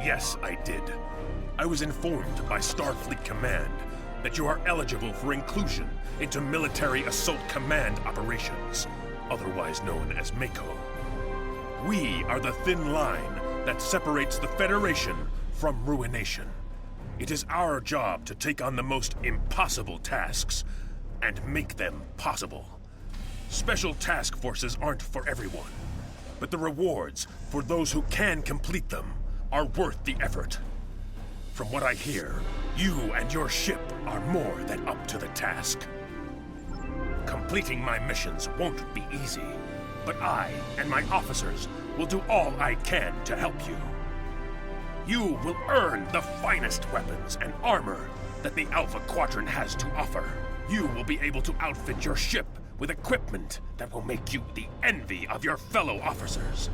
Yes, I did. I was informed by Starfleet Command that you are eligible for inclusion into Military Assault Command operations, otherwise known as MACO. We are the thin line that separates the Federation from ruination. It is our job to take on the most impossible tasks and make them possible. Special task forces aren't for everyone, but the rewards for those who can complete them are worth the effort. From what I hear, you and your ship are more than up to the task. Completing my missions won't be easy, but I and my officers will do all I can to help you. You will earn the finest weapons and armor that the Alpha Quadrant has to offer. You will be able to outfit your ship with equipment that will make you the envy of your fellow officers.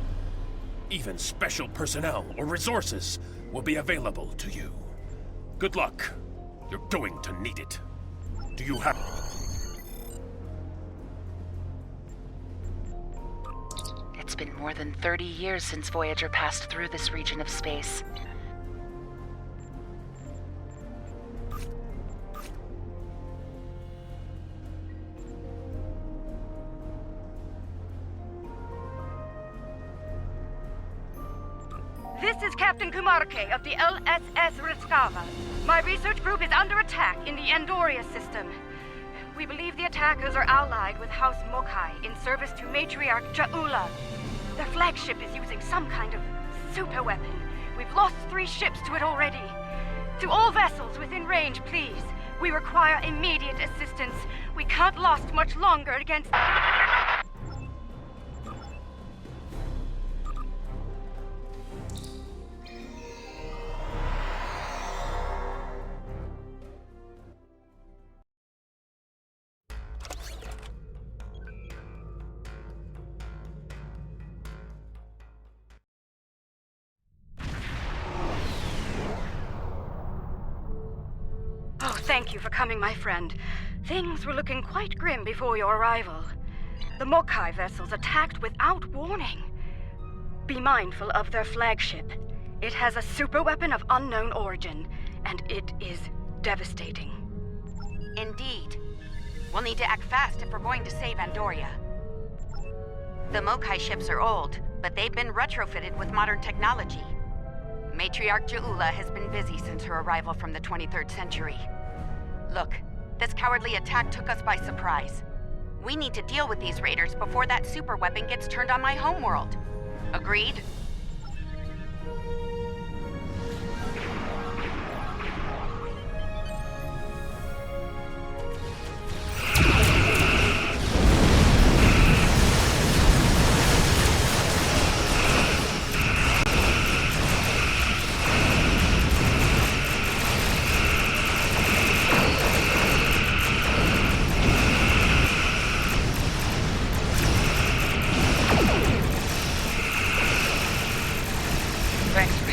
Even special personnel or resources will be available to you. Good luck. You're going to need it. Do you have... It's been more than 30 years since Voyager passed through this region of space. This is Captain Kumarke of the LSS Riskava. My research group is under attack in the Andoria system. We believe the attackers are allied with House Mokai in service to Matriarch Ja'ula. Their flagship is using some kind of super weapon. We've lost 3 ships to it already. To all vessels within range, please. We require immediate assistance. We can't last much longer against... Thank you for coming, my friend. Things were looking quite grim before your arrival. The Mokai vessels attacked without warning. Be mindful of their flagship. It has a superweapon of unknown origin, and it is devastating. Indeed. We'll need to act fast if we're going to save Andoria. The Mokai ships are old, but they've been retrofitted with modern technology. Matriarch Ja'ula has been busy since her arrival from the 23rd century. Look, this cowardly attack took us by surprise. We need to deal with these raiders before that superweapon gets turned on my homeworld. Agreed?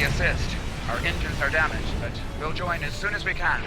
Assist. Our engines are damaged, but we'll join as soon as we can.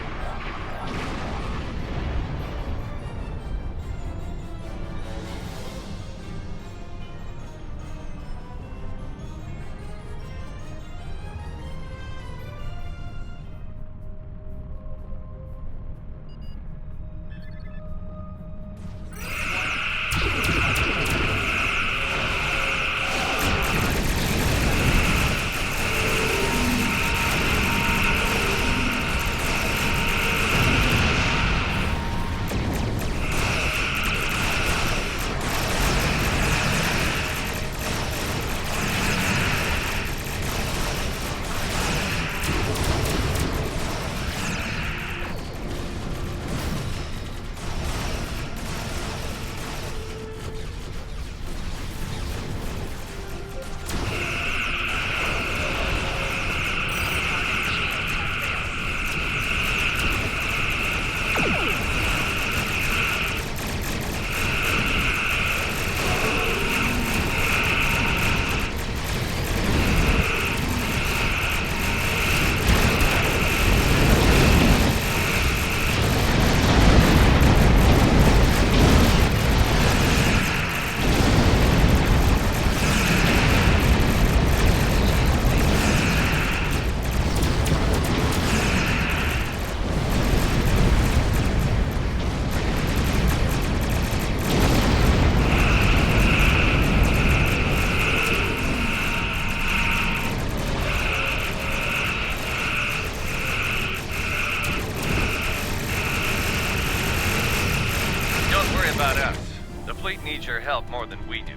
needs your help more than we do.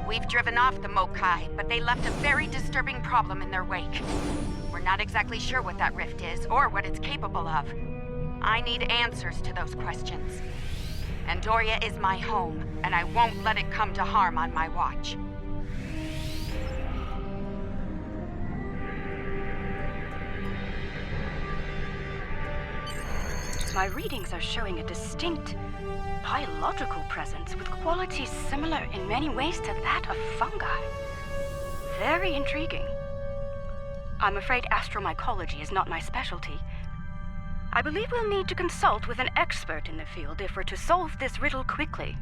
We've driven off the Mokai, but they left a very disturbing problem in their wake. We're not exactly sure what that rift is, or what it's capable of. I need answers to those questions. Andoria is my home, and I won't let it come to harm on my watch. My readings are showing a distinct biological presence with qualities similar in many ways to that of fungi. Very intriguing. I'm afraid astromycology is not my specialty. I believe we'll need to consult with an expert in the field if we're to solve this riddle quickly.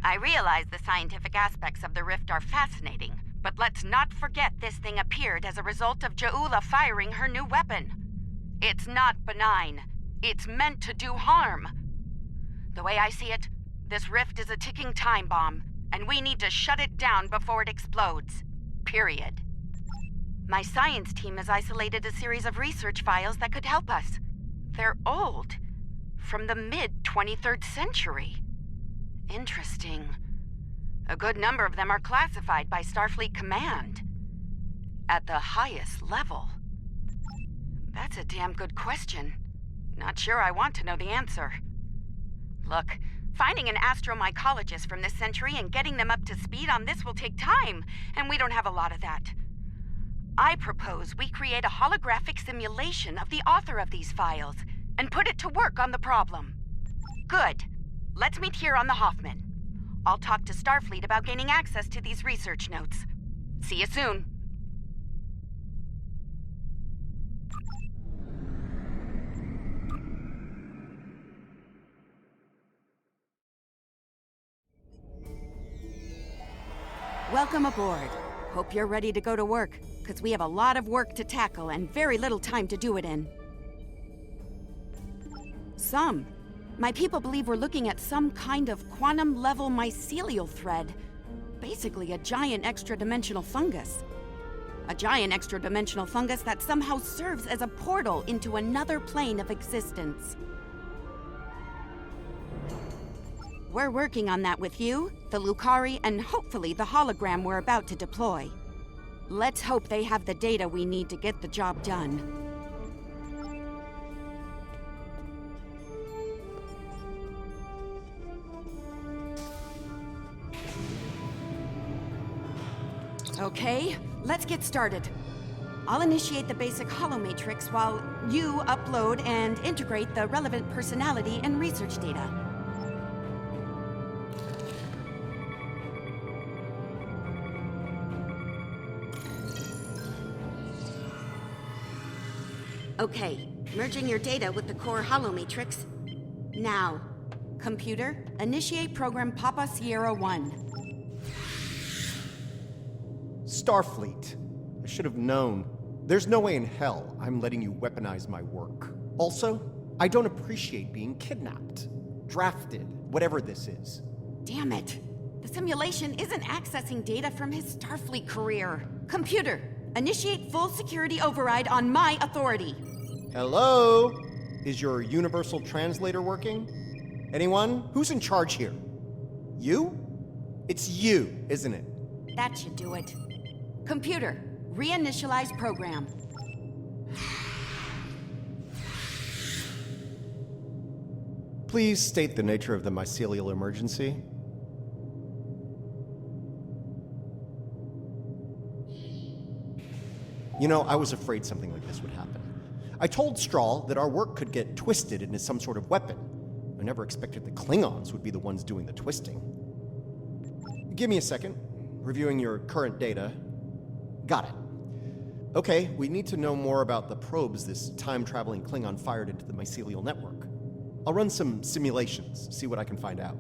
I realize the scientific aspects of the rift are fascinating, but let's not forget this thing appeared as a result of Ja'ula firing her new weapon. It's not benign. It's meant to do harm. The way I see it, this rift is a ticking time bomb, and we need to shut it down before it explodes. Period. My science team has isolated a series of research files that could help us. They're old, from the mid-23rd century. Interesting. A good number of them are classified by Starfleet Command. At the highest level. That's a damn good question. Not sure I want to know the answer. Look, finding an astromycologist from this century and getting them up to speed on this will take time, and we don't have a lot of that. I propose we create a holographic simulation of the author of these files and put it to work on the problem. Good. Let's meet here on the Hoffman. I'll talk to Starfleet about gaining access to these research notes. See you soon. Welcome aboard. Hope you're ready to go to work, because we have a lot of work to tackle and very little time to do it in. My people believe we're looking at some kind of quantum-level mycelial thread. Basically a giant extra-dimensional fungus. A giant extra-dimensional fungus that somehow serves as a portal into another plane of existence. We're working on that with you, the Lucari, and hopefully the hologram we're about to deploy. Let's hope they have the data we need to get the job done. Okay, let's get started. I'll initiate the basic holomatrix while you upload and integrate the relevant personality and research data. Okay, merging your data with the core holomatrix. Now, computer, initiate program Papa Sierra 1. Starfleet. I should have known. There's no way in hell I'm letting you weaponize my work. Also, I don't appreciate being kidnapped, drafted, whatever this is. Damn it. The simulation isn't accessing data from his Starfleet career. Computer, initiate full security override on my authority. Hello? Is your universal translator working? Anyone? Who's in charge here? You? It's you, isn't it? That should do it. Computer, reinitialize program. Please state the nature of the mycelial emergency. You know, I was afraid something like this would happen. I told Strahl that our work could get twisted into some sort of weapon. I never expected the Klingons would be the ones doing the twisting. Give me a second. Reviewing your current data. Got it. Okay, we need to know more about the probes this time-traveling Klingon fired into the mycelial network. I'll run some simulations, see what I can find out.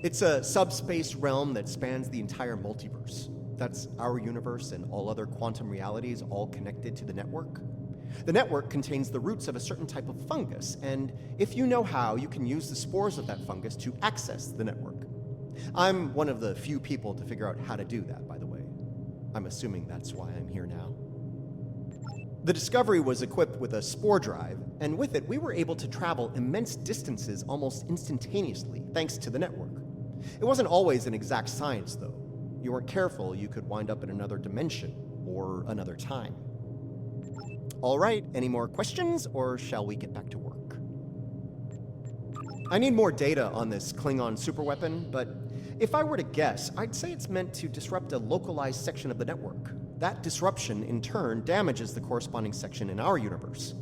It's a subspace realm that spans the entire multiverse. That's our universe and all other quantum realities all connected to the network. The network contains the roots of a certain type of fungus, and if you know how, you can use the spores of that fungus to access the network. I'm one of the few people to figure out how to do that, by the way. I'm assuming that's why I'm here now. The Discovery was equipped with a spore drive, and with it, we were able to travel immense distances almost instantaneously, thanks to the network. It wasn't always an exact science, though. You weren't careful, you could wind up in another dimension, or another time. All right, any more questions, or shall we get back to work? I need more data on this Klingon superweapon, but if I were to guess, I'd say it's meant to disrupt a localized section of the network. That disruption, in turn, damages the corresponding section in our universe.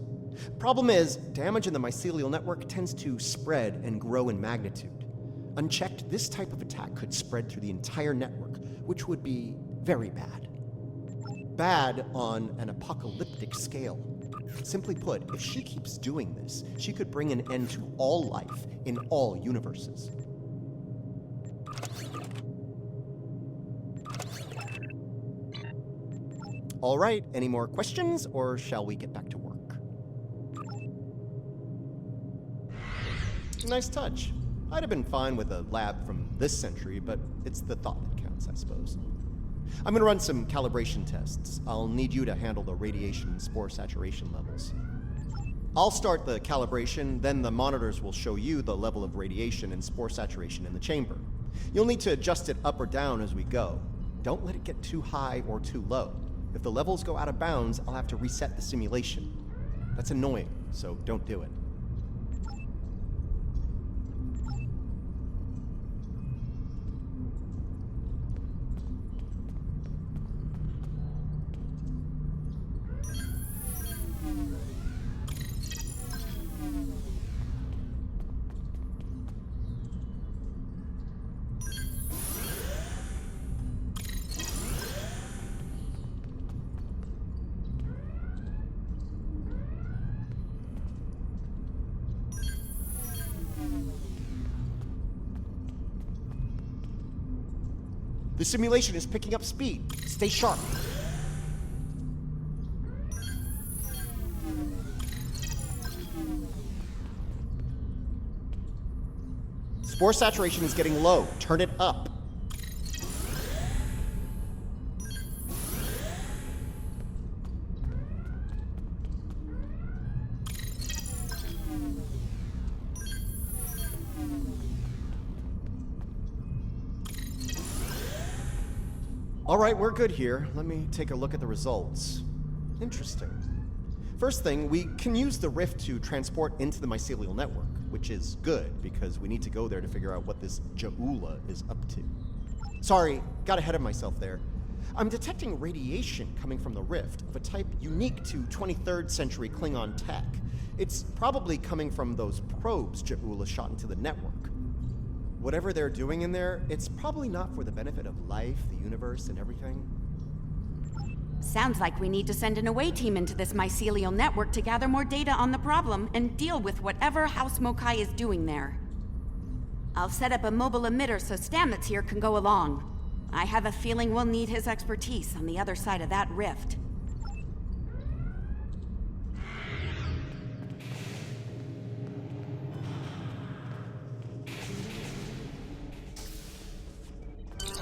Problem is, damage in the mycelial network tends to spread and grow in magnitude. Unchecked, this type of attack could spread through the entire network, which would be very bad. Bad on an apocalyptic scale. Simply put, if she keeps doing this, she could bring an end to all life in all universes. All right, any more questions, or shall we get back to work? Nice touch. I'd have been fine with a lab from this century, but it's the thought that counts, I suppose. I'm gonna run some calibration tests. I'll need you to handle the radiation and spore saturation levels. I'll start the calibration, then the monitors will show you the level of radiation and spore saturation in the chamber. You'll need to adjust it up or down as we go. Don't let it get too high or too low. If the levels go out of bounds, I'll have to reset the simulation. That's annoying, so don't do it. The simulation is picking up speed. Stay sharp. Spore saturation is getting low. Turn it up. All right, we're good here. Let me take a look at the results. Interesting. First thing, we can use the rift to transport into the mycelial network, which is good because we need to go there to figure out what this Ja'ula is up to. Sorry, got ahead of myself there. I'm detecting radiation coming from the rift of a type unique to 23rd century Klingon tech. It's probably coming from those probes Ja'ula shot into the network. Whatever they're doing in there, it's probably not for the benefit of life, the universe, and everything. Sounds like we need to send an away team into this mycelial network to gather more data on the problem and deal with whatever House Mokai is doing there. I'll set up a mobile emitter so Stamets here can go along. I have a feeling we'll need his expertise on the other side of that rift.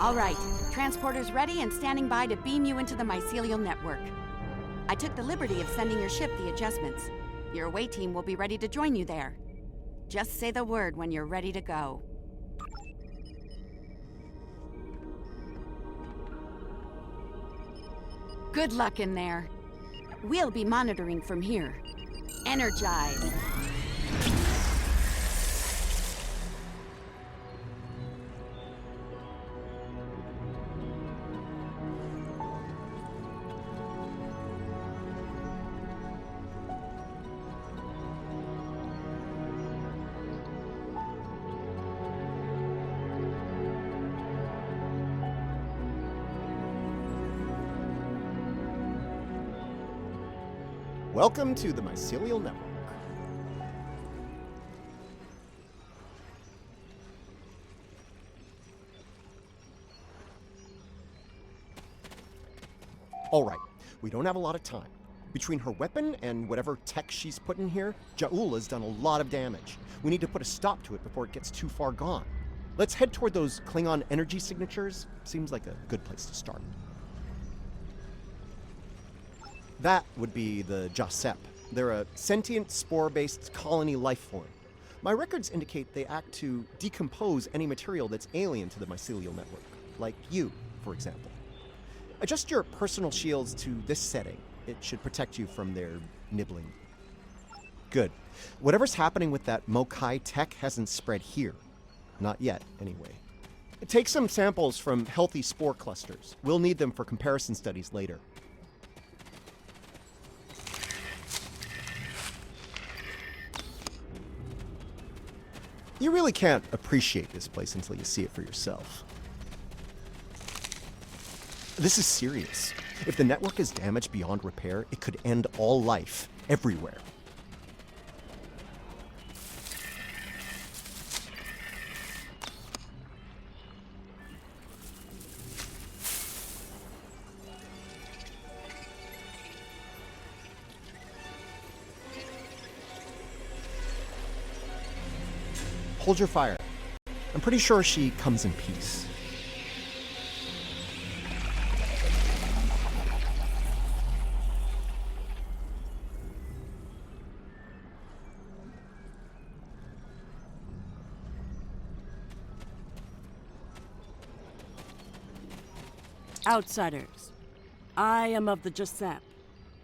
All right, transporter's ready and standing by to beam you into the mycelial network. I took the liberty of sending your ship the adjustments. Your away team will be ready to join you there. Just say the word when you're ready to go. Good luck in there. We'll be monitoring from here. Energize. Welcome to the Mycelial Network. All right, we don't have a lot of time. Between her weapon and whatever tech she's put in here, Ja'ula's done a lot of damage. We need to put a stop to it before it gets too far gone. Let's head toward those Klingon energy signatures. Seems like a good place to start. That would be the Jasep. They're a sentient, spore-based colony life form. My records indicate they act to decompose any material that's alien to the mycelial network, like you, for example. Adjust your personal shields to this setting. It should protect you from their nibbling. Good. Whatever's happening with that Mokai tech hasn't spread here. Not yet, anyway. Take some samples from healthy spore clusters. We'll need them for comparison studies later. You really can't appreciate this place until you see it for yourself. This is serious. If the network is damaged beyond repair, it could end all life, everywhere. Hold your fire. I'm pretty sure she comes in peace. Outsiders, I am of the Jasep.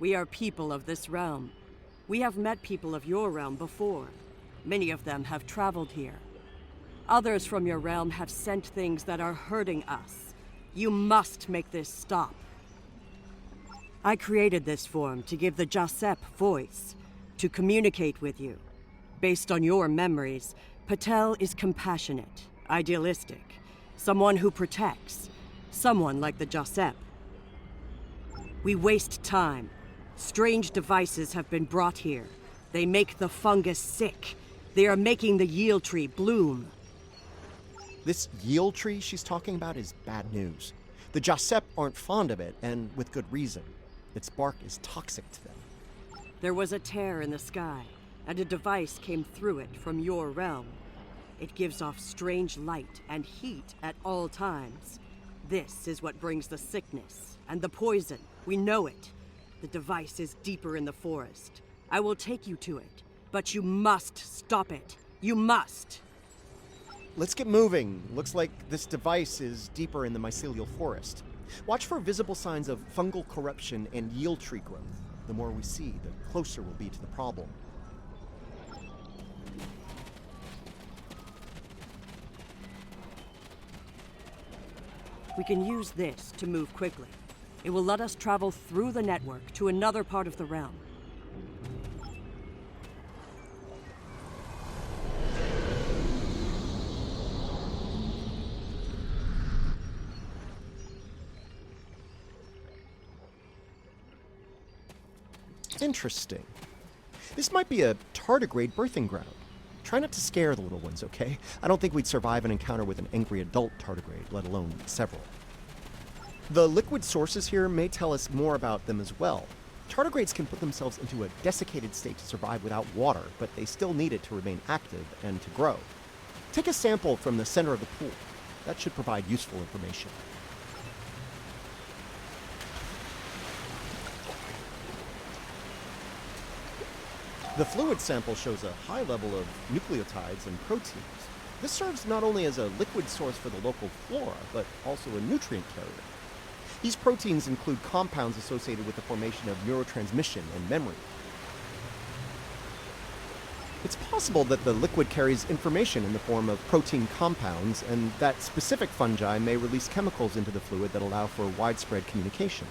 We are people of this realm. We have met people of your realm before. Many of them have traveled here. Others from your realm have sent things that are hurting us. You must make this stop. I created this form to give the Jasep voice, to communicate with you. Based on your memories, Patel is compassionate, idealistic, someone who protects, someone like the Jasep. We waste time. Strange devices have been brought here. They make the fungus sick. They are making the yield tree bloom. This yield tree she's talking about is bad news. The Jasep aren't fond of it, and with good reason. Its bark is toxic to them. There was a tear in the sky, and a device came through it from your realm. It gives off strange light and heat at all times. This is what brings the sickness and the poison. We know it. The device is deeper in the forest. I will take you to it. But you must stop it. You must! Let's get moving. Looks like this device is deeper in the mycelial forest. Watch for visible signs of fungal corruption and yield tree growth. The more we see, the closer we'll be to the problem. We can use this to move quickly. It will let us travel through the network to another part of the realm. Interesting. This might be a tardigrade birthing ground. Try not to scare the little ones, okay? I don't think we'd survive an encounter with an angry adult tardigrade, let alone several. The liquid sources here may tell us more about them as well. Tardigrades can put themselves into a desiccated state to survive without water, but they still need it to remain active and to grow. Take a sample from the center of the pool. That should provide useful information. The fluid sample shows a high level of nucleotides and proteins. This serves not only as a liquid source for the local flora, but also a nutrient carrier. These proteins include compounds associated with the formation of neurotransmission and memory. It's possible that the liquid carries information in the form of protein compounds, and that specific fungi may release chemicals into the fluid that allow for widespread communication.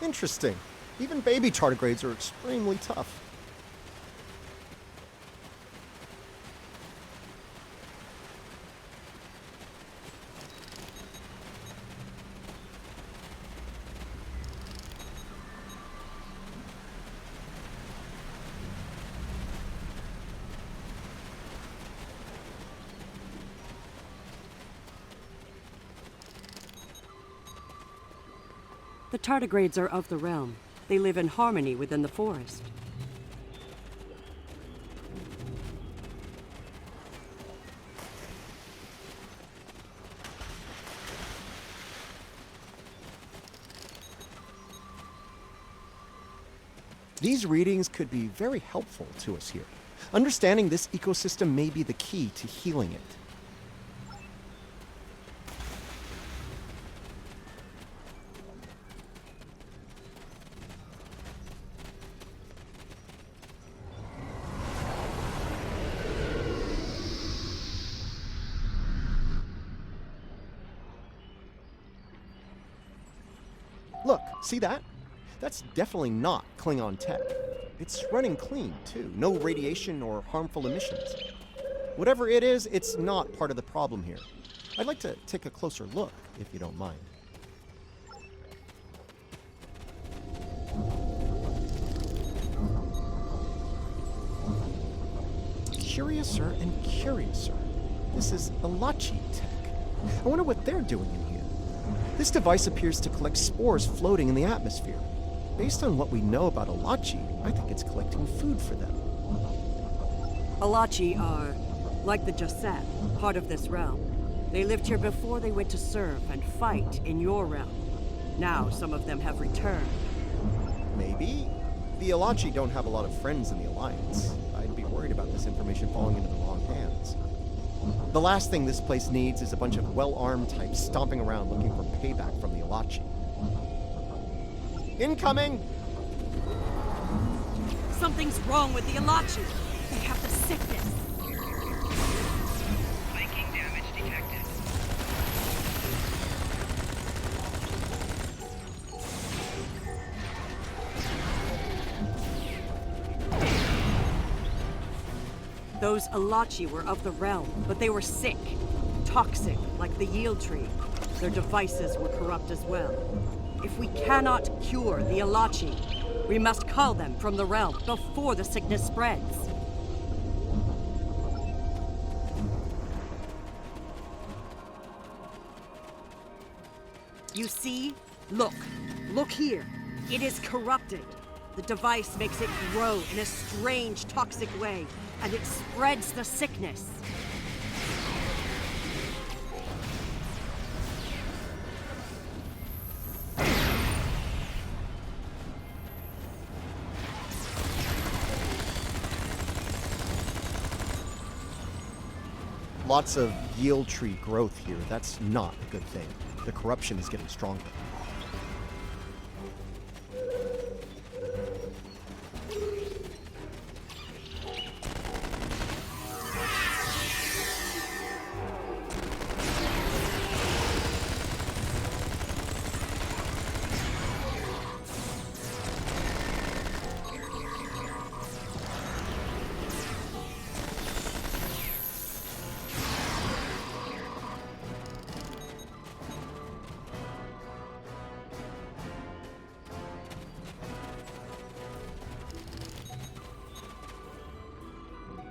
Interesting. Even baby tardigrades are extremely tough. The tardigrades are of the realm. They live in harmony within the forest. These readings could be very helpful to us here. Understanding this ecosystem may be the key to healing it. Look, see that? That's definitely not Klingon tech. It's running clean, too. No radiation or harmful emissions. Whatever it is, it's not part of the problem here. I'd like to take a closer look, if you don't mind. Curiouser and curiouser. This is Alachi tech. I wonder what they're doing in here. This device appears to collect spores floating in the atmosphere. Based on what we know about Alachi, I think it's collecting food for them. Alachi are, like the Giuseppe, part of this realm. They lived here before they went to serve and fight in your realm. Now some of them have returned. Maybe? The Alachi don't have a lot of friends in the Alliance. I'd be worried about this information falling into the wrong hands. The last thing this place needs is a bunch of well-armed types stomping around looking for payback from the Alachi. Incoming! Something's wrong with the Alachi. They have the sickness. Flanking damage detected. Those Alachi were of the realm, but they were sick. Toxic, like the yield tree. Their devices were corrupt as well. If we cannot cure the Alachi, we must cull them from the realm before the sickness spreads. You see? Look. Look here. It is corrupted. The device makes it grow in a strange, toxic way, and it spreads the sickness. Lots of yield tree growth here. That's not a good thing. The corruption is getting stronger.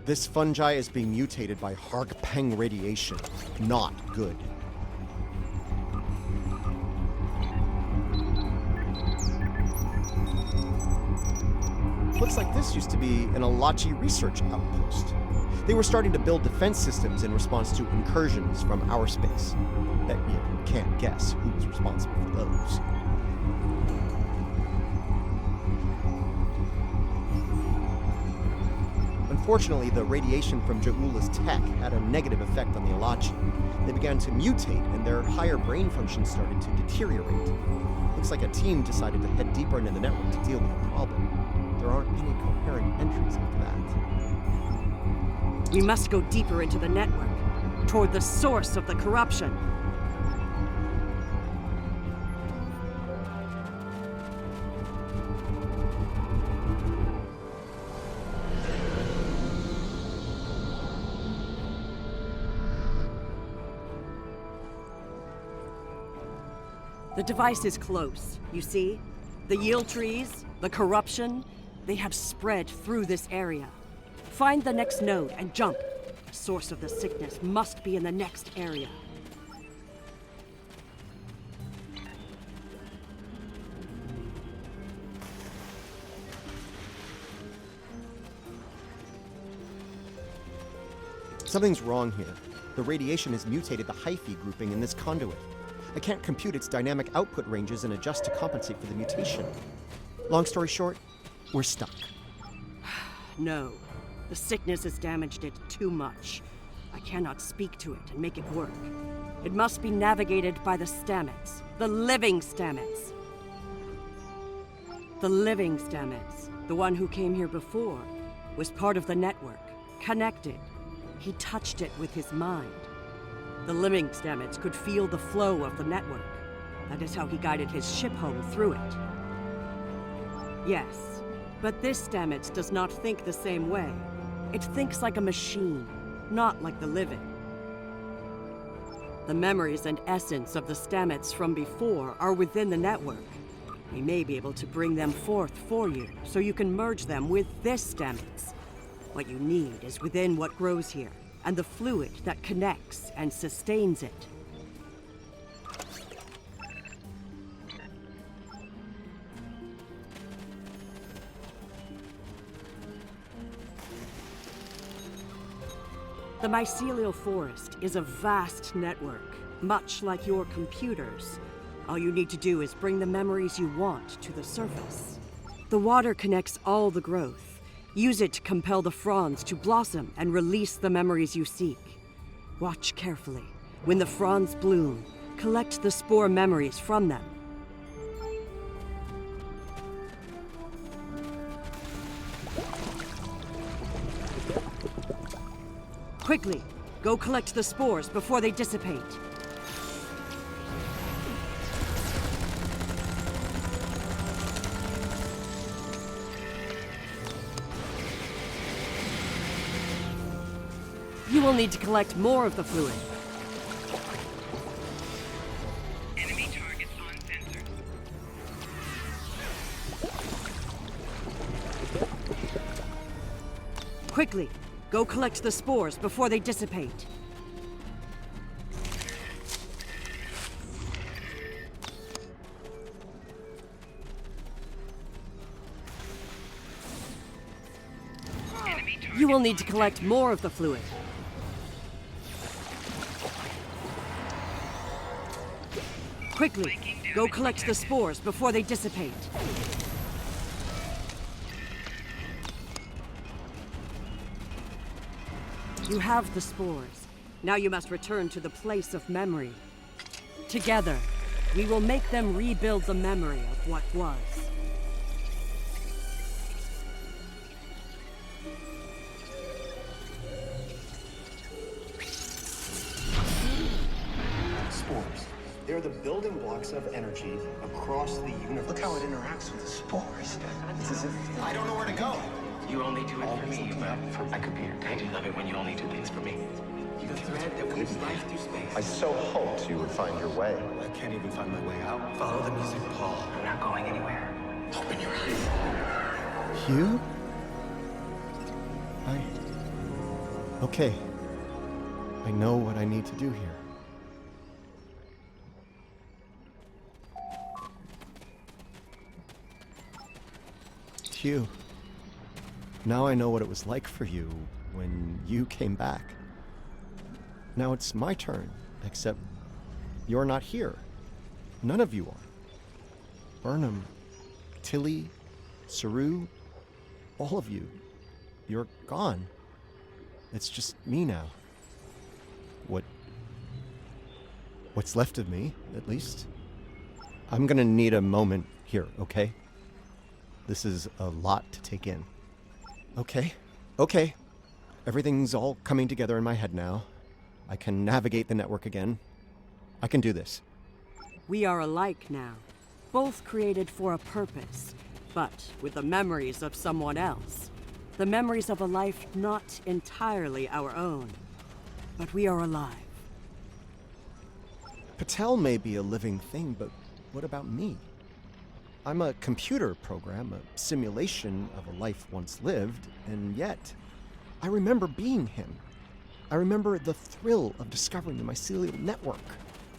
This fungi is being mutated by Hargpeng radiation. Not good. Looks like this used to be an Alachi research outpost. They were starting to build defense systems in response to incursions from our space. Bet you can't guess who was responsible for those. Unfortunately, the radiation from Ja'ula's tech had a negative effect on the Alachi. They began to mutate, and their higher brain function started to deteriorate. Looks like a team decided to head deeper into the network to deal with the problem. There aren't any coherent entries after that. We must go deeper into the network, toward the source of the corruption. The device is close, you see? The yield trees, the corruption, they have spread through this area. Find the next node and jump. The source of the sickness must be in the next area. Something's wrong here. The radiation has mutated the hyphae grouping in this conduit. I can't compute its dynamic output ranges and adjust to compensate for the mutation. Long story short, we're stuck. No. The sickness has damaged it too much. I cannot speak to it and make it work. It must be navigated by the Stamets. The living Stamets. The living Stamets, the one who came here before, was part of the network, connected. He touched it with his mind. The living Stamets could feel the flow of the network. That is how he guided his ship home through it. Yes, but this Stamets does not think the same way. It thinks like a machine, not like the living. The memories and essence of the Stamets from before are within the network. We may be able to bring them forth for you, so you can merge them with this Stamets. What you need is within what grows here, and the fluid that connects and sustains it. The Mycelial forest is a vast network, much like your computers. All you need to do is bring the memories you want to the surface. The water connects all the growth. Use it to compel the fronds to blossom and release the memories you seek. Watch carefully. When the fronds bloom, collect the spore memories from them. Quickly, go collect the spores before they dissipate. You will need to collect more of the fluid. Enemy targets on sensors. Quickly, go collect the spores before they dissipate. You will need to collect more of the fluid. Quickly, go collect the spores before they dissipate. You have the spores. Now you must return to the place of memory. Together, we will make them rebuild the memory of what was. Spores. They're the building blocks of energy across the universe. Look how it interacts with the spores. It's as if I don't know where to go. You only do it for me, I could be your dad. I do love it when you only do things for me. You're the thread that weaves life through space. I so hoped you would find your way. I can't even find my way out. Follow the music, Paul. I'm not going anywhere. Open your eyes. Hugh? Okay. I know what I need to do here. Hugh. Now I know what it was like for you when you came back. Now it's my turn, except you're not here. None of you are. Burnham, Tilly, Saru, all of you. You're gone. It's just me now. What's left of me, at least. I'm gonna need a moment here, okay? This is a lot to take in. Okay. Everything's all coming together in my head now. I can navigate the network again. I can do this. We are alike now, both created for a purpose, but with the memories of someone else. The memories of a life not entirely our own. But we are alive. Patel may be a living thing, but what about me? I'm a computer program, a simulation of a life once lived, and yet I remember being him. I remember the thrill of discovering the Mycelial network,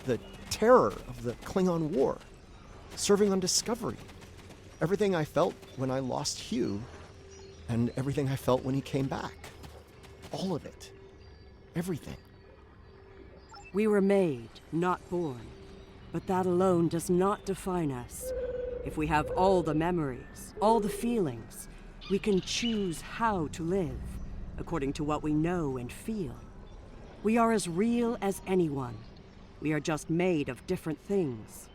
the terror of the Klingon War, serving on Discovery, everything I felt when I lost Hugh, and everything I felt when he came back. All of it. Everything. We were made, not born. But that alone does not define us. If we have all the memories, all the feelings, we can choose how to live, according to what we know and feel. We are as real as anyone. We are just made of different things.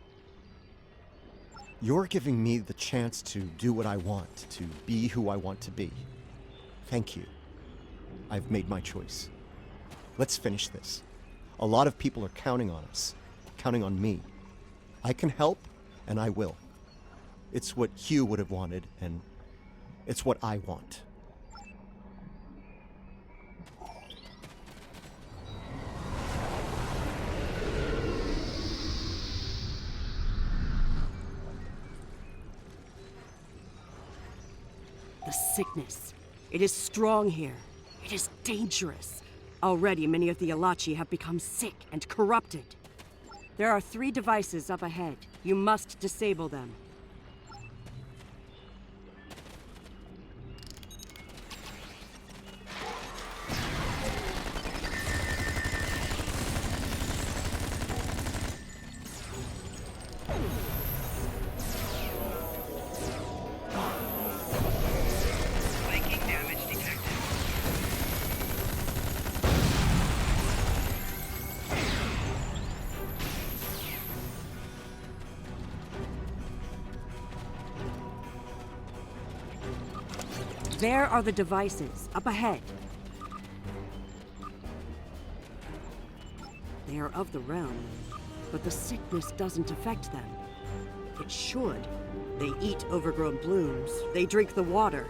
You're giving me the chance to do what I want, to be who I want to be. Thank you. I've made my choice. Let's finish this. A lot of people are counting on us, counting on me. I can help, and I will. It's what Hugh would have wanted, and it's what I want. The sickness. It is strong here. It is dangerous. Already many of the Alachi have become sick and corrupted. There are 3 devices up ahead. You must disable them. There are the devices, up ahead. They are of the realm, but the sickness doesn't affect them. It should. They eat overgrown blooms, they drink the water.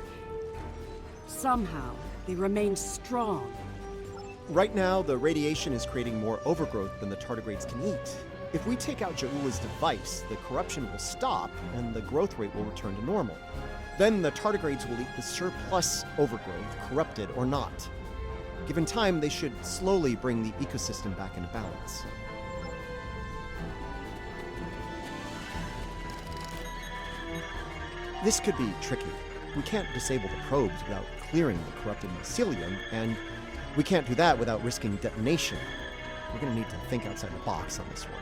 Somehow, they remain strong. Right now, the radiation is creating more overgrowth than the tardigrades can eat. If we take out Ja'ula's device, the corruption will stop, and the growth rate will return to normal. Then the tardigrades will eat the surplus overgrowth, corrupted or not. Given time, they should slowly bring the ecosystem back into balance. This could be tricky. We can't disable the probes without clearing the corrupted mycelium, and we can't do that without risking detonation. We're gonna need to think outside the box on this one.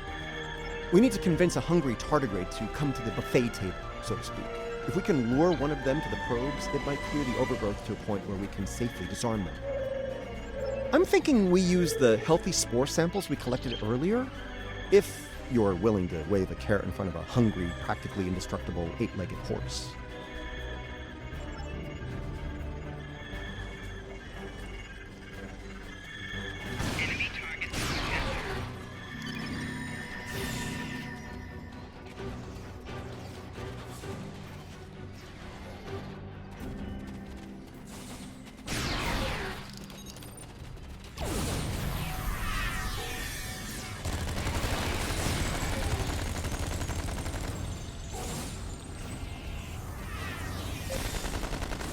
We need to convince a hungry tardigrade to come to the buffet table, so to speak. If we can lure one of them to the probes, it might clear the overgrowth to a point where we can safely disarm them. I'm thinking we use the healthy spore samples we collected earlier, if you're willing to wave a carrot in front of a hungry, practically indestructible 8-legged horse.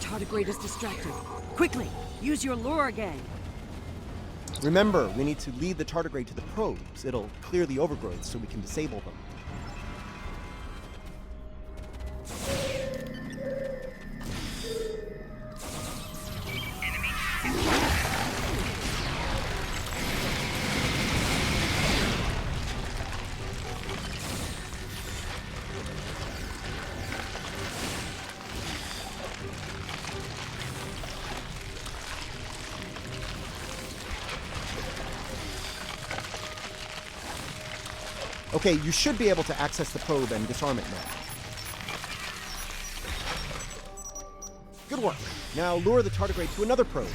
Tardigrade is distracted. Quickly, use your lure again. Remember, we need to lead the tardigrade to the probes. It'll clear the overgrowth so we can disable them. Okay, you should be able to access the probe and disarm it now. Good work. Now lure the tardigrade to another probe.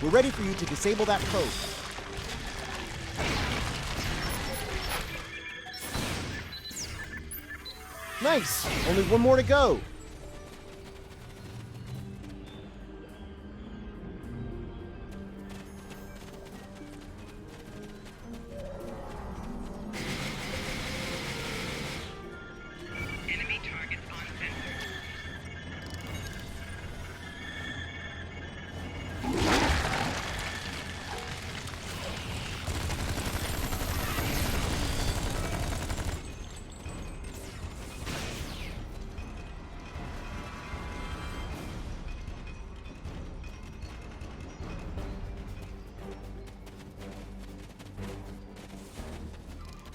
We're ready for you to disable that probe. Nice! Only one more to go. Enemy targets on sensor.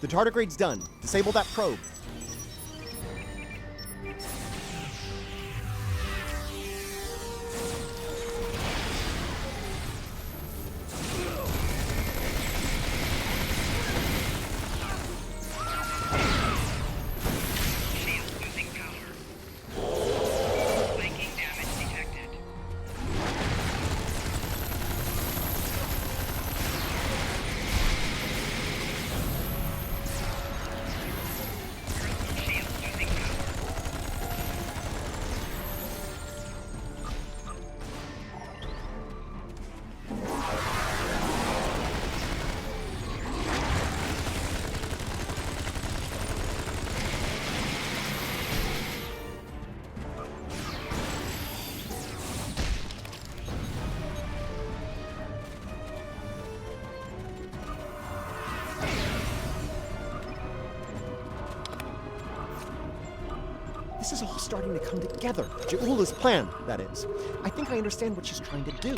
The tardigrade's done. Disable that probe. Shield losing power. Flanking damage detected. Shield losing power. This is all starting to come together. Ja'ula's plan, that is. I think I understand what she's trying to do.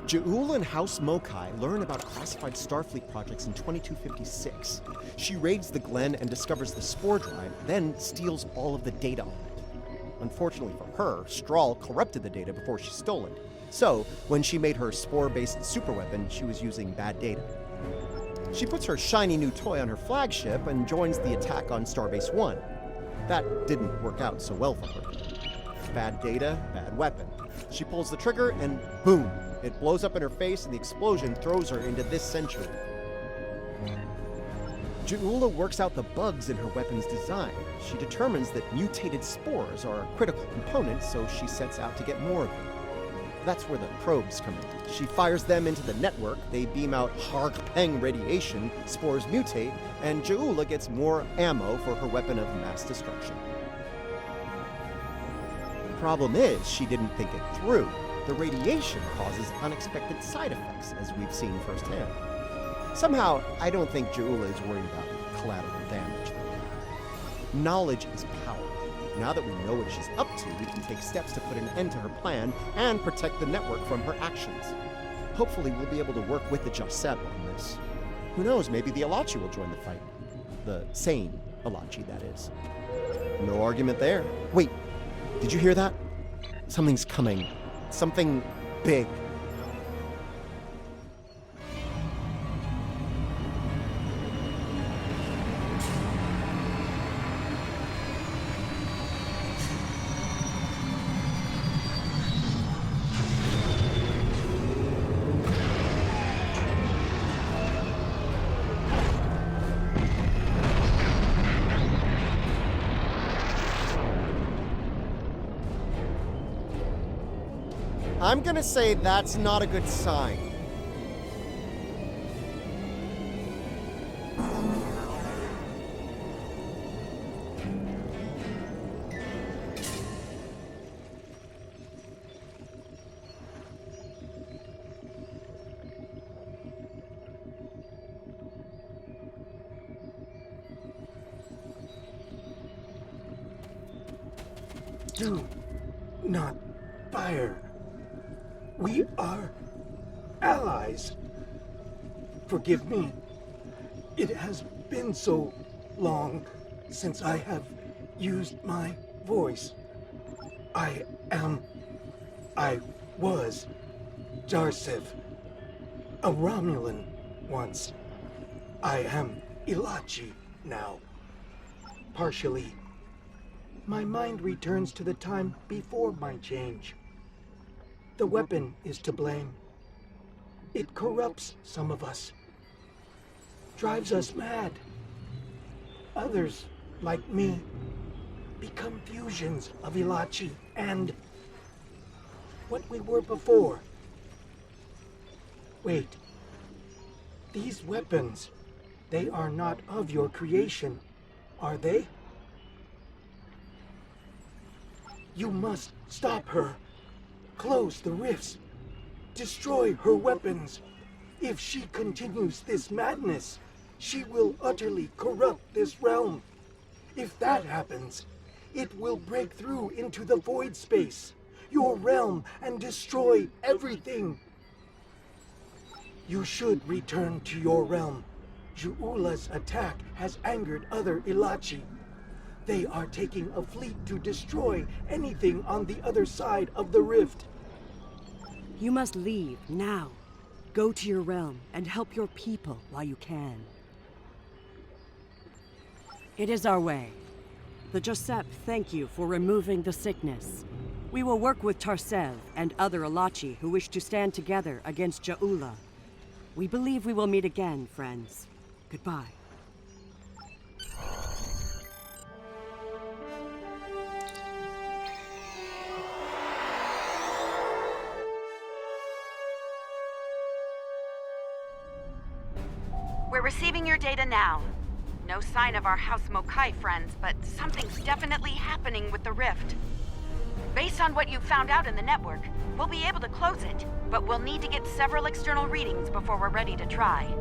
Ja'ula and House Mokai learn about classified Starfleet projects in 2256. She raids the Glen and discovers the spore drive, then steals all of the data on it. Unfortunately for her, Strahl corrupted the data before she stole it. So, when she made her spore-based superweapon, she was using bad data. She puts her shiny new toy on her flagship and joins the attack on Starbase 1. That didn't work out so well for her. Bad data, bad weapon. She pulls the trigger and boom! It blows up in her face and the explosion throws her into this century. Ja'ula works out the bugs in her weapon's design. She determines that mutated spores are a critical component, so she sets out to get more of them. That's where the probes come in. She fires them into the network, they beam out Harg-Peng radiation, spores mutate, and Ja'ula gets more ammo for her weapon of mass destruction. The problem is, she didn't think it through. The radiation causes unexpected side effects, as we've seen firsthand. Somehow, I don't think Ja'ula is worried about collateral damage, though. Knowledge is power. Now that we know what she's up to, we can take steps to put an end to her plan and protect the network from her actions. Hopefully, we'll be able to work with the Josep on this. Who knows, maybe the Alachi will join the fight. The sane Alachi, that is. No argument there. Wait, did you hear that? Something's coming. Something big. I'm gonna say that's not a good sign. Do not fire. We are allies. Forgive me. It has been so long since I have used my voice. I was Jarsev, a Romulan once. I am Ilachi now. Partially. My mind returns to the time before my change. The weapon is to blame. It corrupts some of us, drives us mad. Others, like me, become fusions of Ilachi and what we were before. Wait. These weapons, they are not of your creation, are they? You must stop her. Close the rifts. Destroy her weapons. If she continues this madness, she will utterly corrupt this realm. If that happens, it will break through into the void space, your realm, and destroy everything. You should return to your realm. Ju'ula's attack has angered other Ilachi. They are taking a fleet to destroy anything on the other side of the rift. You must leave now. Go to your realm and help your people while you can. It is our way. The Josep thank you for removing the sickness. We will work with Tarsev and other Ilachi who wish to stand together against Ja'ula. We believe we will meet again, friends. Goodbye. We're receiving your data now. No sign of our House Mokai friends, but something's definitely happening with the rift. Based on what you've found out in the network, we'll be able to close it, but we'll need to get several external readings before we're ready to try.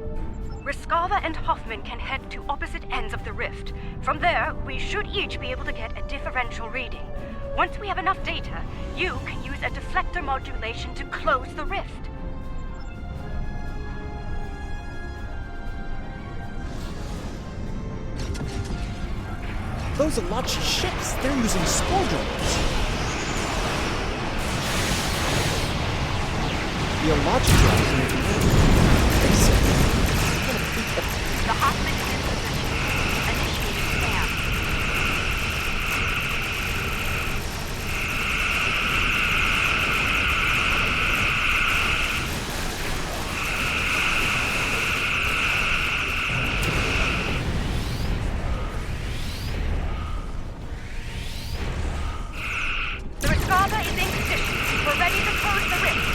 Riskava and Hoffman can head to opposite ends of the rift. From there, we should each be able to get a differential reading. Once we have enough data, you can use a deflector modulation to close the rift. Those Ilachi ships, they're using spore drones. The Ilachi drones may be basic. The Hoffman is in position. Initiating scan. The Riskava is in position. We're ready to close the rift.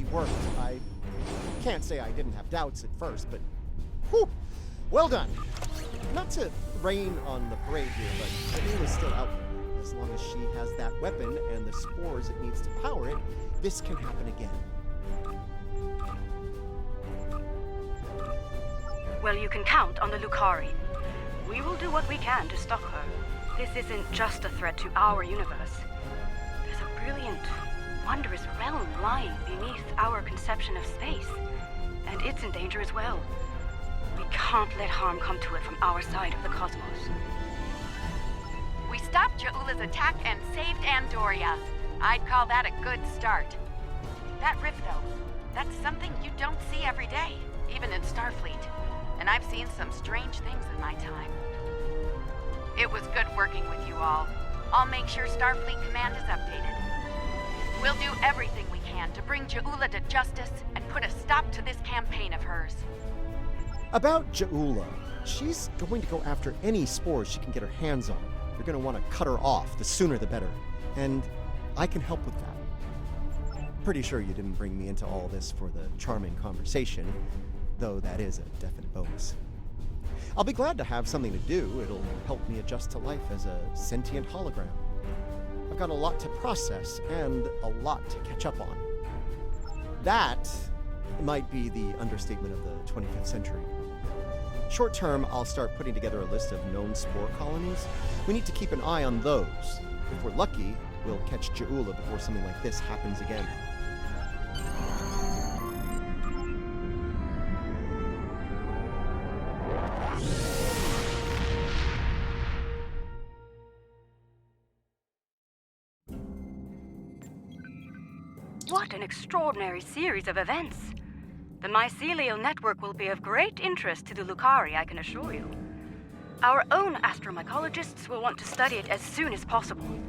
really worked. I can't say I didn't have doubts at first, but whew, well done. Not to rain on the parade here, but Jaeula's still out there. As long as she has that weapon and the spores it needs to power it, this can happen again. Well, you can count on the Lucari. We will do what we can to stop her. This isn't just a threat to our universe. There's a brilliant, wondrous realm lying beneath our conception of space. And it's in danger as well. We can't let harm come to it from our side of the cosmos. We stopped Jaeula's attack and saved Andoria. I'd call that a good start. That rift, though, that's something you don't see every day, even in Starfleet. And I've seen some strange things in my time. It was good working with you all. I'll make sure Starfleet Command is updated. We'll do everything we can to bring Jaeula to justice and put a stop to this campaign of hers. About Jaeula, she's going to go after any spores she can get her hands on. You're going to want to cut her off, the sooner the better. And I can help with that. Pretty sure you didn't bring me into all this for the charming conversation, though that is a definite bonus. I'll be glad to have something to do. It'll help me adjust to life as a sentient hologram. I've got a lot to process and a lot to catch up on. That might be the understatement of the 25th century. Short term, I'll start putting together a list of known spore colonies. We need to keep an eye on those. If we're lucky, we'll catch Jaeula before something like this happens again. What an extraordinary series of events. The Mycelial network will be of great interest to the Lucari, I can assure you. Our own astromycologists will want to study it as soon as possible.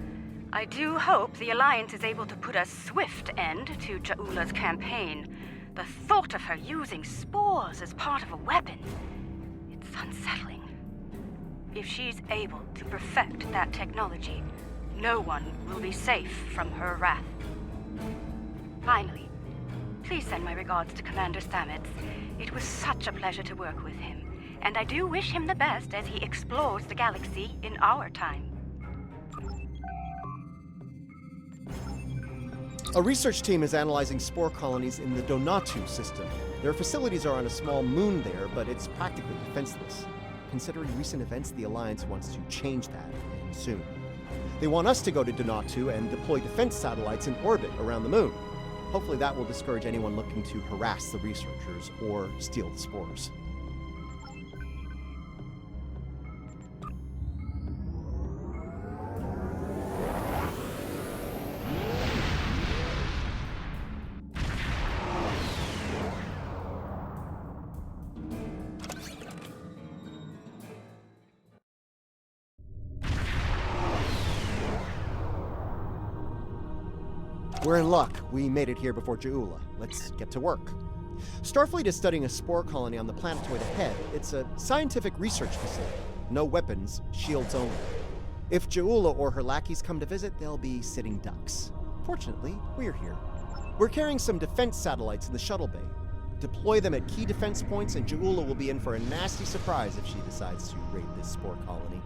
I do hope the Alliance is able to put a swift end to Jaeula's campaign. The thought of her using spores as part of a weapon, it's unsettling. If she's able to perfect that technology, no one will be safe from her wrath. Finally, please send my regards to Commander Stamets. It was such a pleasure to work with him, and I do wish him the best as he explores the galaxy in our time. A research team is analyzing spore colonies in the Donatu system. Their facilities are on a small moon there, but it's practically defenseless. Considering recent events, the Alliance wants to change that, and soon. They want us to go to Donatu and deploy defense satellites in orbit around the moon. Hopefully that will discourage anyone looking to harass the researchers or steal the spores. We're in luck. We made it here before Jaeula. Let's get to work. Starfleet is studying a spore colony on the planetoid ahead. It's a scientific research facility. No weapons, shields only. If Jaeula or her lackeys come to visit, they'll be sitting ducks. Fortunately, we're here. We're carrying some defense satellites in the shuttle bay. Deploy them at key defense points, and Jaeula will be in for a nasty surprise if she decides to raid this spore colony.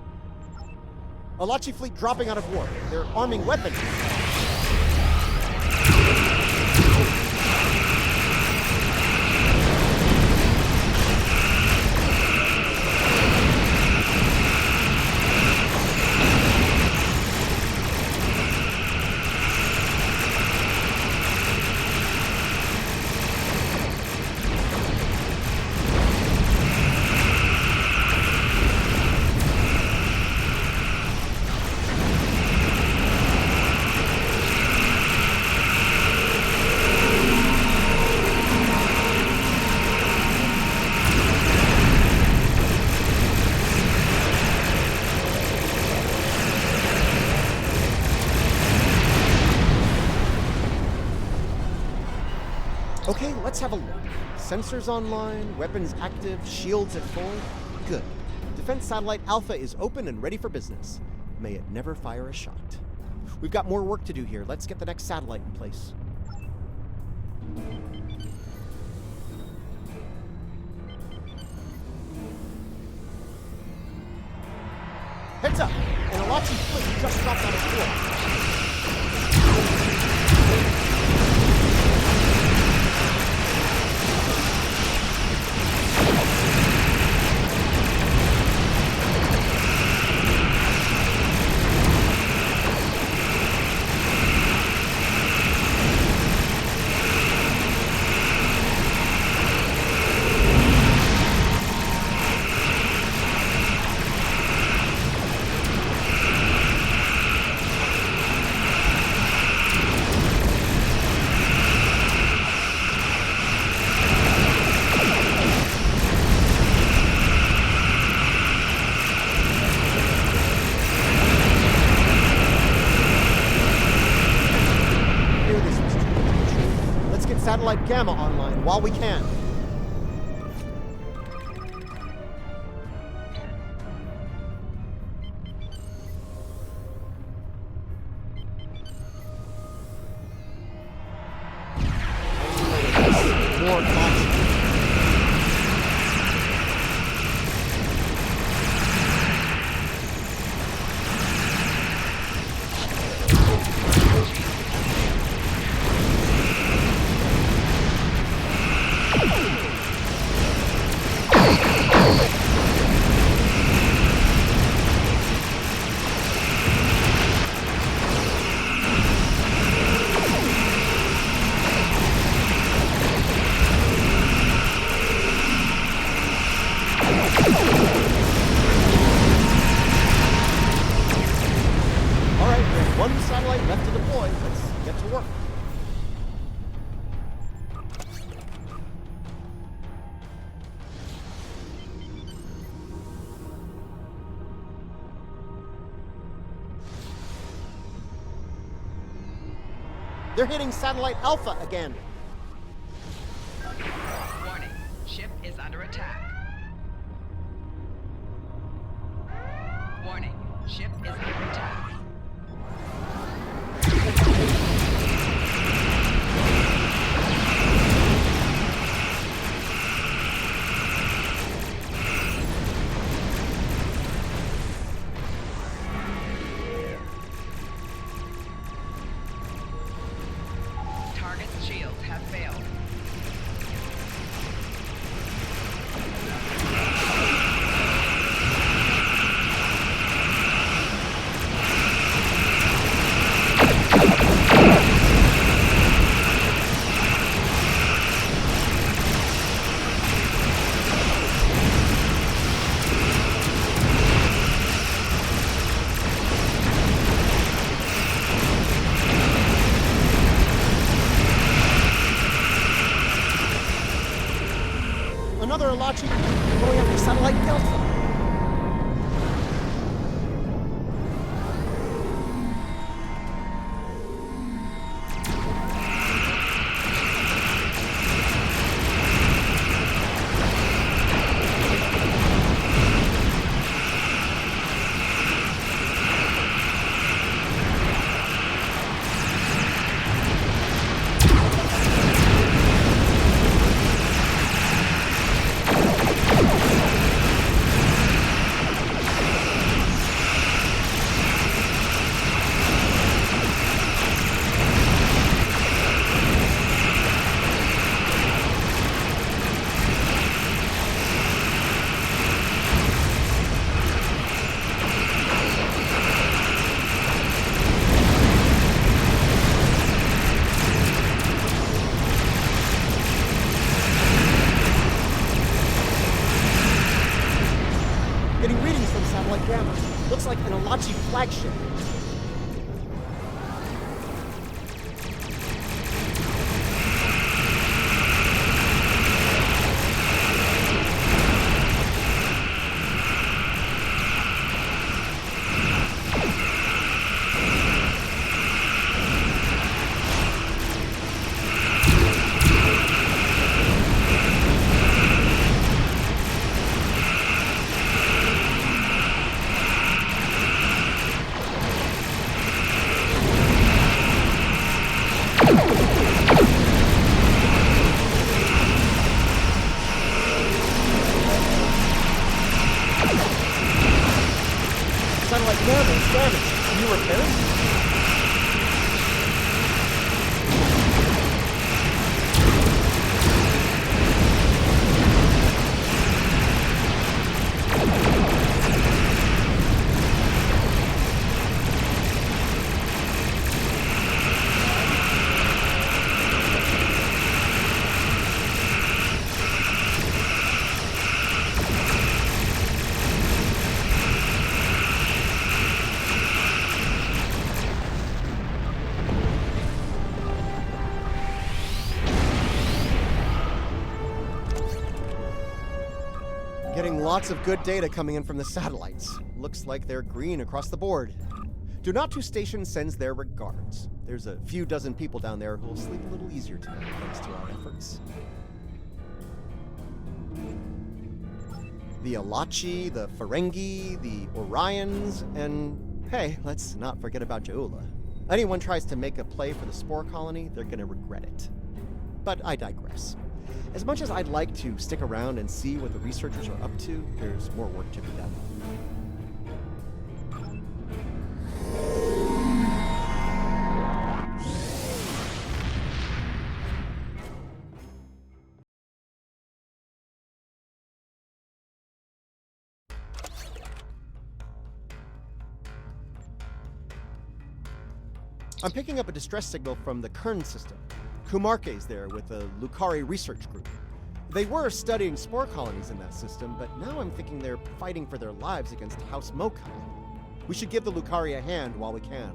Alachi fleet dropping out of warp. They're arming weapons. Okay, let's have a look. Sensors online, weapons active, shields at full. Good. Defense Satellite Alpha is open and ready for business. May it never fire a shot. We've got more work to do here. Let's get the next satellite in place. Heads up! An Alachi fleet just dropped on its floor. Satellite Gamma online while we can. More launch. They're hitting Satellite Alpha again. Warning, ship is under attack. Warning, ship is under attack. Shields have failed. Another Alachi going after Satellite Delta. Getting readings from Satellite Gamma. Looks like an Alachi flagship. Lots of good data coming in from the satellites. Looks like they're green across the board. Donatu Station sends their regards. There's a few dozen people down there who'll sleep a little easier tonight thanks to our efforts. The Alachi, the Ferengi, the Orions, and hey, let's not forget about Jaula. Anyone tries to make a play for the Spore Colony, they're gonna regret it. But I digress. As much as I'd like to stick around and see what the researchers are up to, there's more work to be done. I'm picking up a distress signal from the Kern system. Kumarke's there with the Lucari research group. They were studying spore colonies in that system, but now I'm thinking they're fighting for their lives against House Mokai. We should give the Lucari a hand while we can.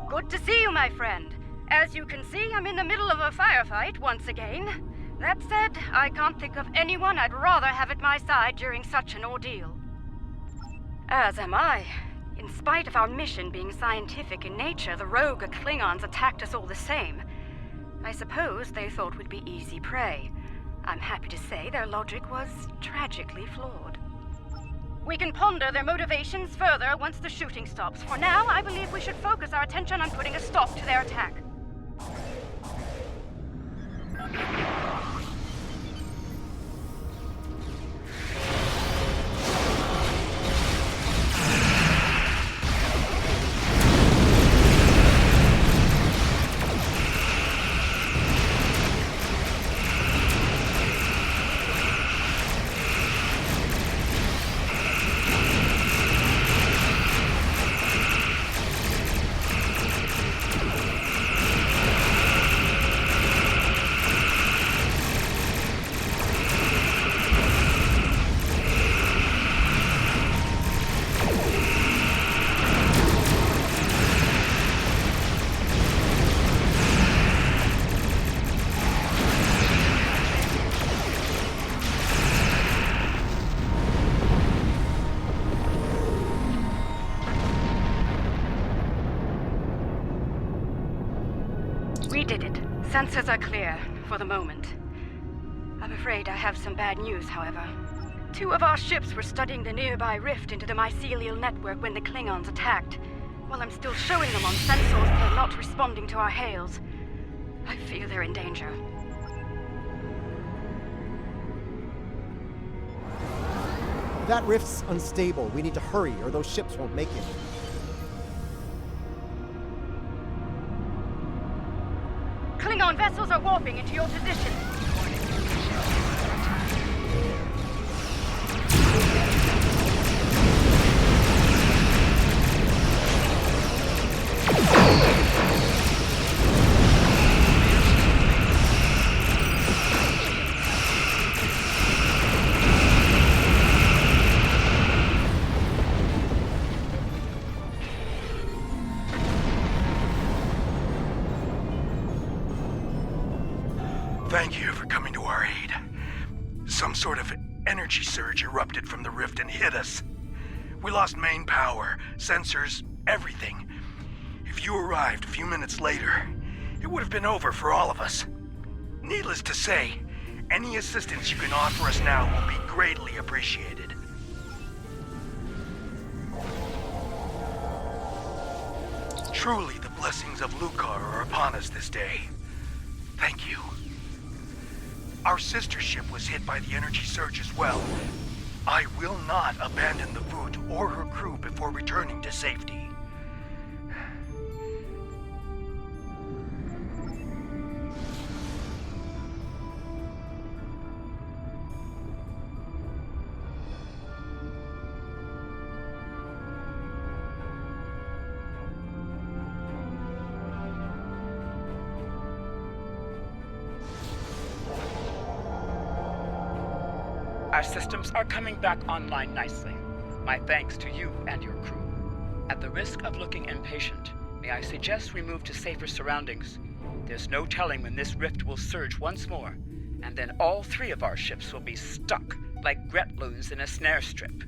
Good to see you, my friend. As you can see, I'm in the middle of a firefight once again. That said, I can't think of anyone I'd rather have at my side during such an ordeal. As am I. In spite of our mission being scientific in nature, the rogue Klingons attacked us all the same. I suppose they thought we'd be easy prey. I'm happy to say their logic was tragically flawed. We can ponder their motivations further once the shooting stops. For now, I believe we should focus our attention on putting a stop to their attack. We did it. Sensors are clear, for the moment. I'm afraid I have some bad news, however. 2 of our ships were studying the nearby rift into the Mycelial network when the Klingons attacked. While I'm still showing them on sensors, they're not responding to our hails. I fear they're in danger. That rift's unstable. We need to hurry, or those ships won't make it. Klingon vessels are warping into your position. Thank you for coming to our aid. Some sort of energy surge erupted from the rift and hit us. We lost main power, sensors, everything. If you arrived a few minutes later, it would have been over for all of us. Needless to say, any assistance you can offer us now will be greatly appreciated. Truly, the blessings of Lucar are upon us this day. Thank you. Our sister ship was hit by the energy surge as well. I will not abandon the Voot or her crew before returning to safety. Our systems are coming back online nicely. My thanks to you and your crew. At the risk of looking impatient, may I suggest we move to safer surroundings? There's no telling when this rift will surge once more, and then all 3 of our ships will be stuck like Gretloons in a snare strip.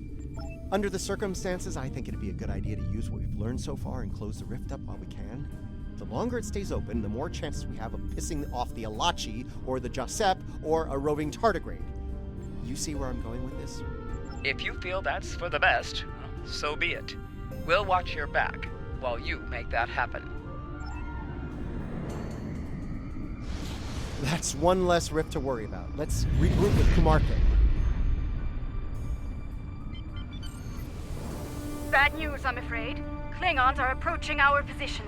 Under the circumstances, I think it'd be a good idea to use what we've learned so far and close the rift up while we can. The longer it stays open, the more chances we have of pissing off the Alachi, or the Josep, or a roving tardigrade. You see where I'm going with this? If you feel that's for the best, well, so be it. We'll watch your back while you make that happen. That's one less rift to worry about. Let's regroup with Kumarke. Bad news, I'm afraid. Klingons are approaching our position.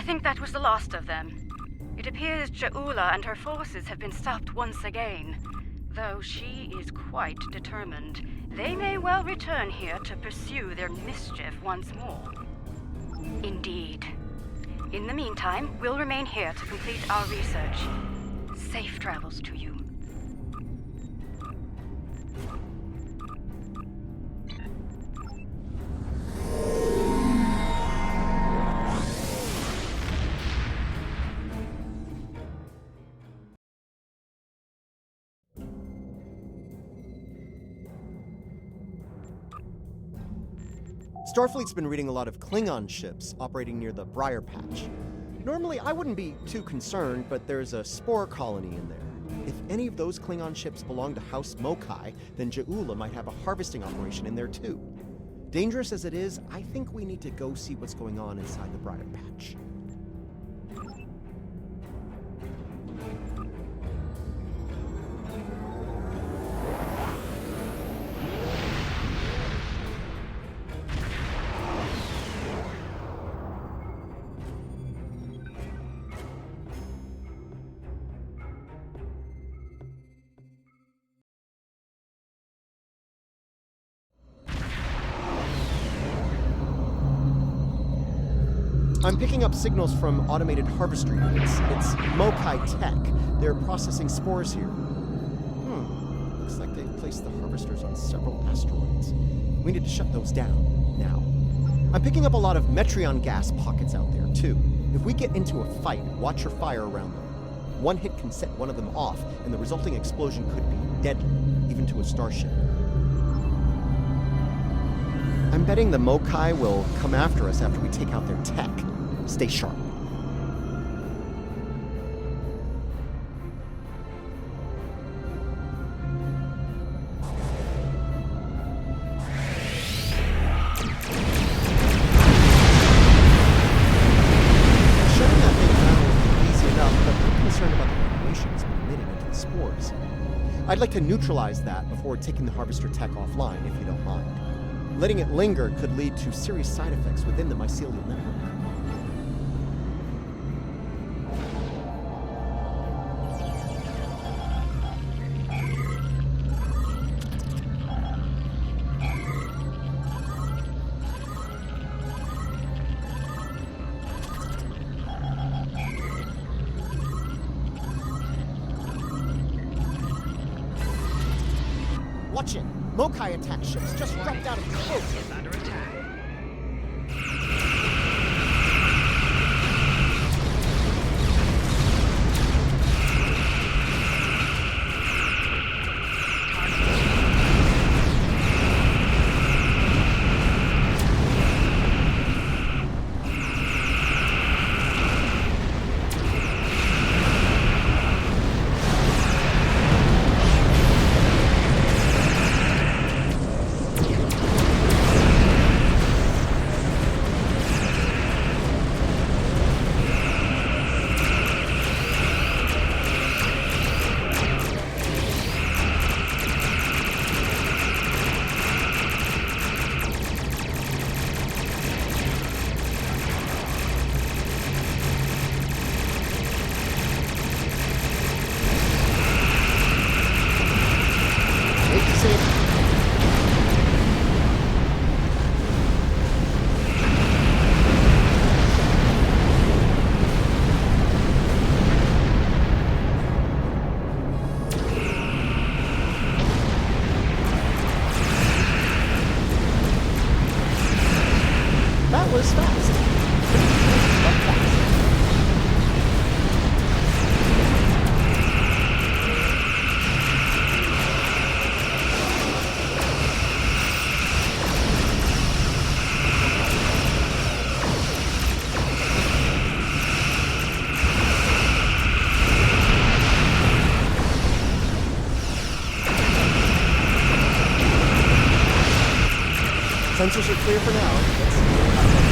think that was the last of them. It appears Ja'ula and her forces have been stopped once again. Though she is quite determined, they may well return here to pursue their mischief once more. Indeed. In the meantime, we'll remain here to complete our research. Safe travels to you. Starfleet's been reading a lot of Klingon ships operating near the Briar Patch. Normally, I wouldn't be too concerned, but there's a spore colony in there. If any of those Klingon ships belong to House Mokai, then Ja'ula might have a harvesting operation in there too. Dangerous as it is, I think we need to go see what's going on inside the Briar Patch. I'm picking up signals from automated harvester units. It's Mokai Tech. They're processing spores here. Looks like they've placed the harvesters on several asteroids. We need to shut those down, now. I'm picking up a lot of Metreon gas pockets out there, too. If we get into a fight, watch your fire around them. One hit can set one of them off, and the resulting explosion could be deadly, even to a starship. I'm betting the Mokai will come after us after we take out their tech. Stay sharp. I'd like to neutralize that before taking the harvester tech offline, if you don't mind. Letting it linger could lead to serious side effects within the mycelial network. Watch it! Mokai attack ships just dropped out of the boat! Is under attack. Sensors are clear for now. Let's see what happens.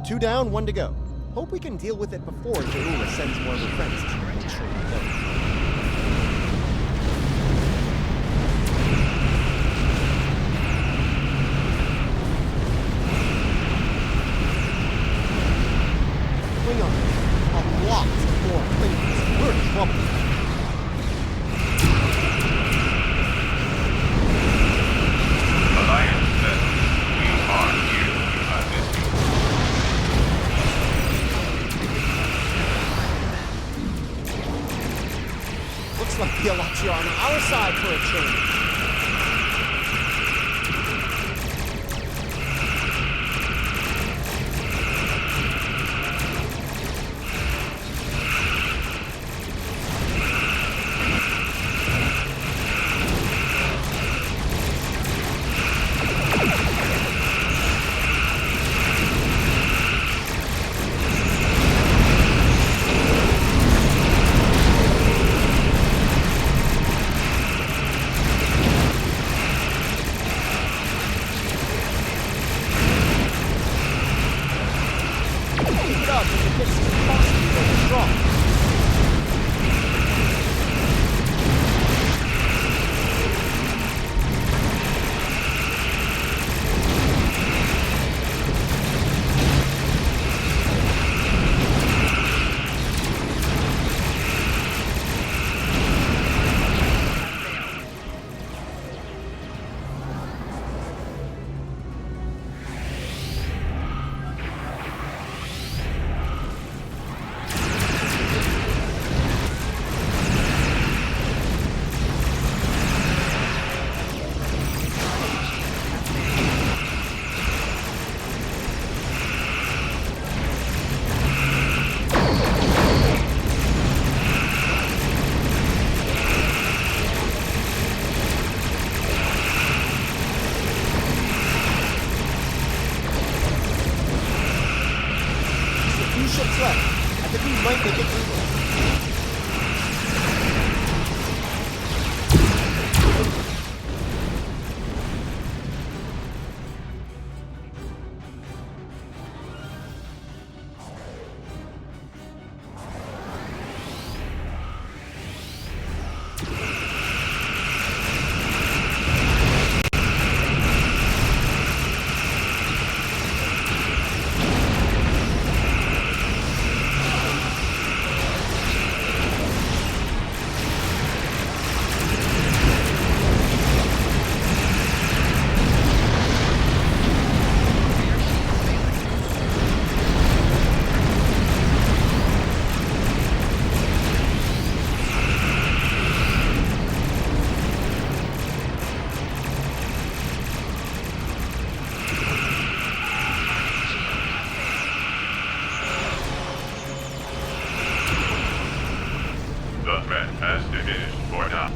2 down, 1 to go. Hope we can deal with it before Jarula sends more of her friends to make sure we don't. Hang on. A lot more things. We're in trouble. Alliance says we are here to assist you. Looks like the Alachi are on our side for a change.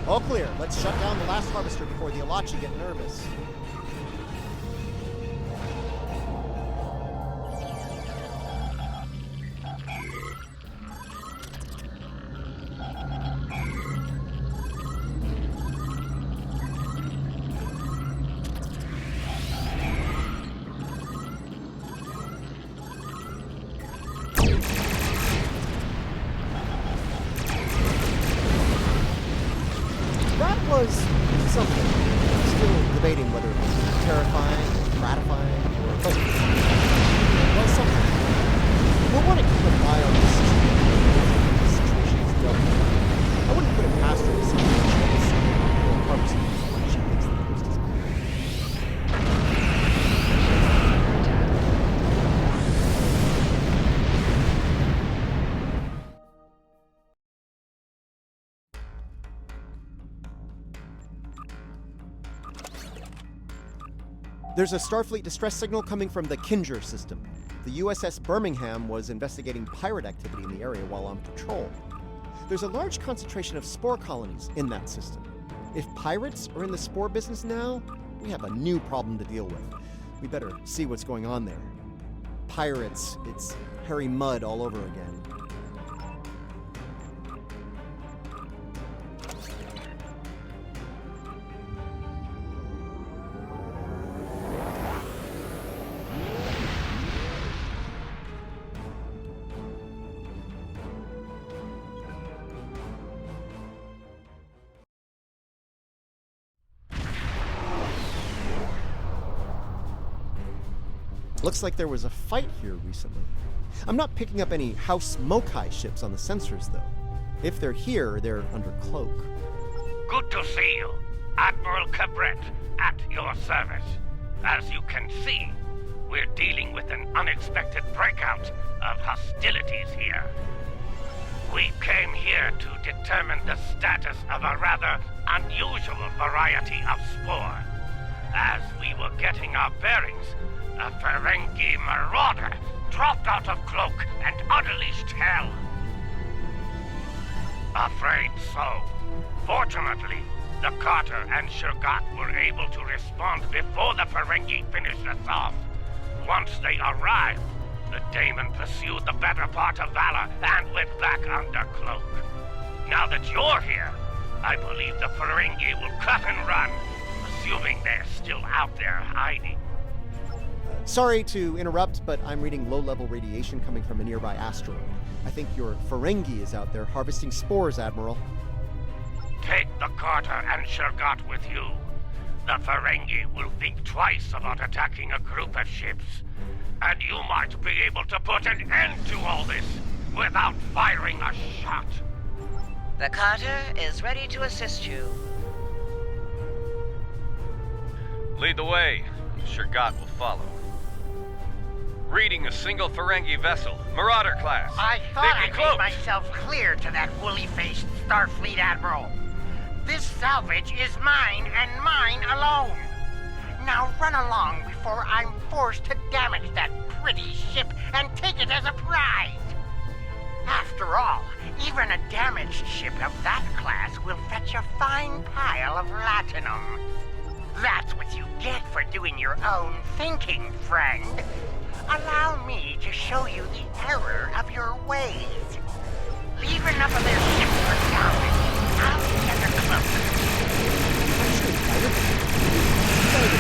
All clear. Let's shut down the last harvester before the Alachi get nervous. Was something. I'm still debating whether it was terrifying, or gratifying, or both. Well, something. We'll want to keep an eye on this situation is dealt with. I wouldn't put it past her to see if she has or harvesting what she thinks the coast is clear. There's a Starfleet distress signal coming from the Kinger system. The USS Birmingham was investigating pirate activity in the area while on patrol. There's a large concentration of spore colonies in that system. If pirates are in the spore business now, we have a new problem to deal with. We better see what's going on there. Pirates, it's hairy mud all over again. Looks like there was a fight here recently. I'm not picking up any House Mokai ships on the sensors, though. If they're here, they're under cloak. Good to see you. Admiral Cabret, at your service. As you can see, we're dealing with an unexpected breakout of hostilities here. We came here to determine the status of a rather unusual variety of spore. As we were getting our bearings, a Ferengi marauder dropped out of cloak and unleashed hell. Afraid so. Fortunately, the Carter and Shurgat were able to respond before the Ferengi finished us off. Once they arrived, the Daemon pursued the better part of Valor and went back under cloak. Now that you're here, I believe the Ferengi will cut and run, assuming they're still out there hiding. Sorry to interrupt, but I'm reading low-level radiation coming from a nearby asteroid. I think your Ferengi is out there harvesting spores, Admiral. Take the Carter and Shurgat with you. The Ferengi will think twice about attacking a group of ships. And you might be able to put an end to all this without firing a shot. The Carter is ready to assist you. Lead the way. Shurgat will follow. Reading a single Ferengi vessel, Marauder class. I thought I close. made myself clear to that woolly-faced Starfleet Admiral. This salvage is mine and mine alone. Now run along before I'm forced to damage that pretty ship and take it as a prize. After all, even a damaged ship of that class will fetch a fine pile of latinum. That's what you get for doing your own thinking, friend. Allow me to show you the error of your ways. Leave enough of their ships for salvage. I'll be under cloak. The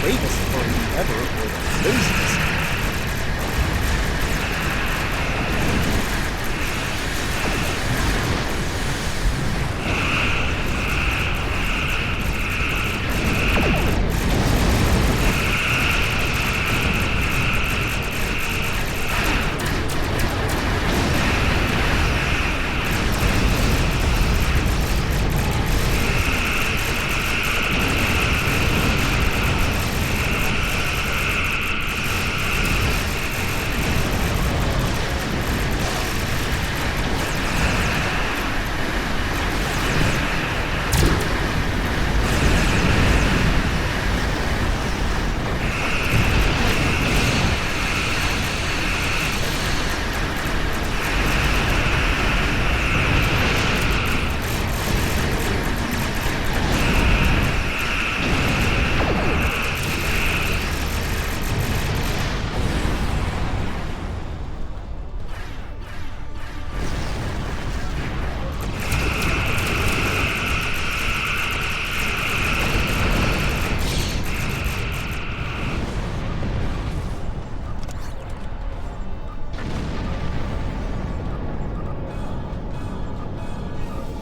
bravest Ferengi ever, or the laziest.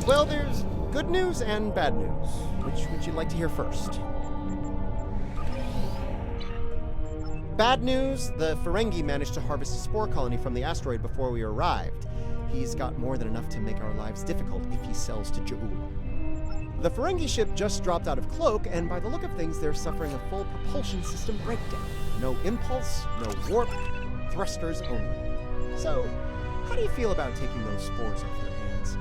Well, there's good news and bad news. Which would you like to hear first? Bad news, the Ferengi managed to harvest a spore colony from the asteroid before we arrived. He's got more than enough to make our lives difficult if he sells to Ja'ul. The Ferengi ship just dropped out of cloak, and by the look of things, they're suffering a full propulsion system breakdown. No impulse, no warp, thrusters only. So, how do you feel about taking those spores off their hands?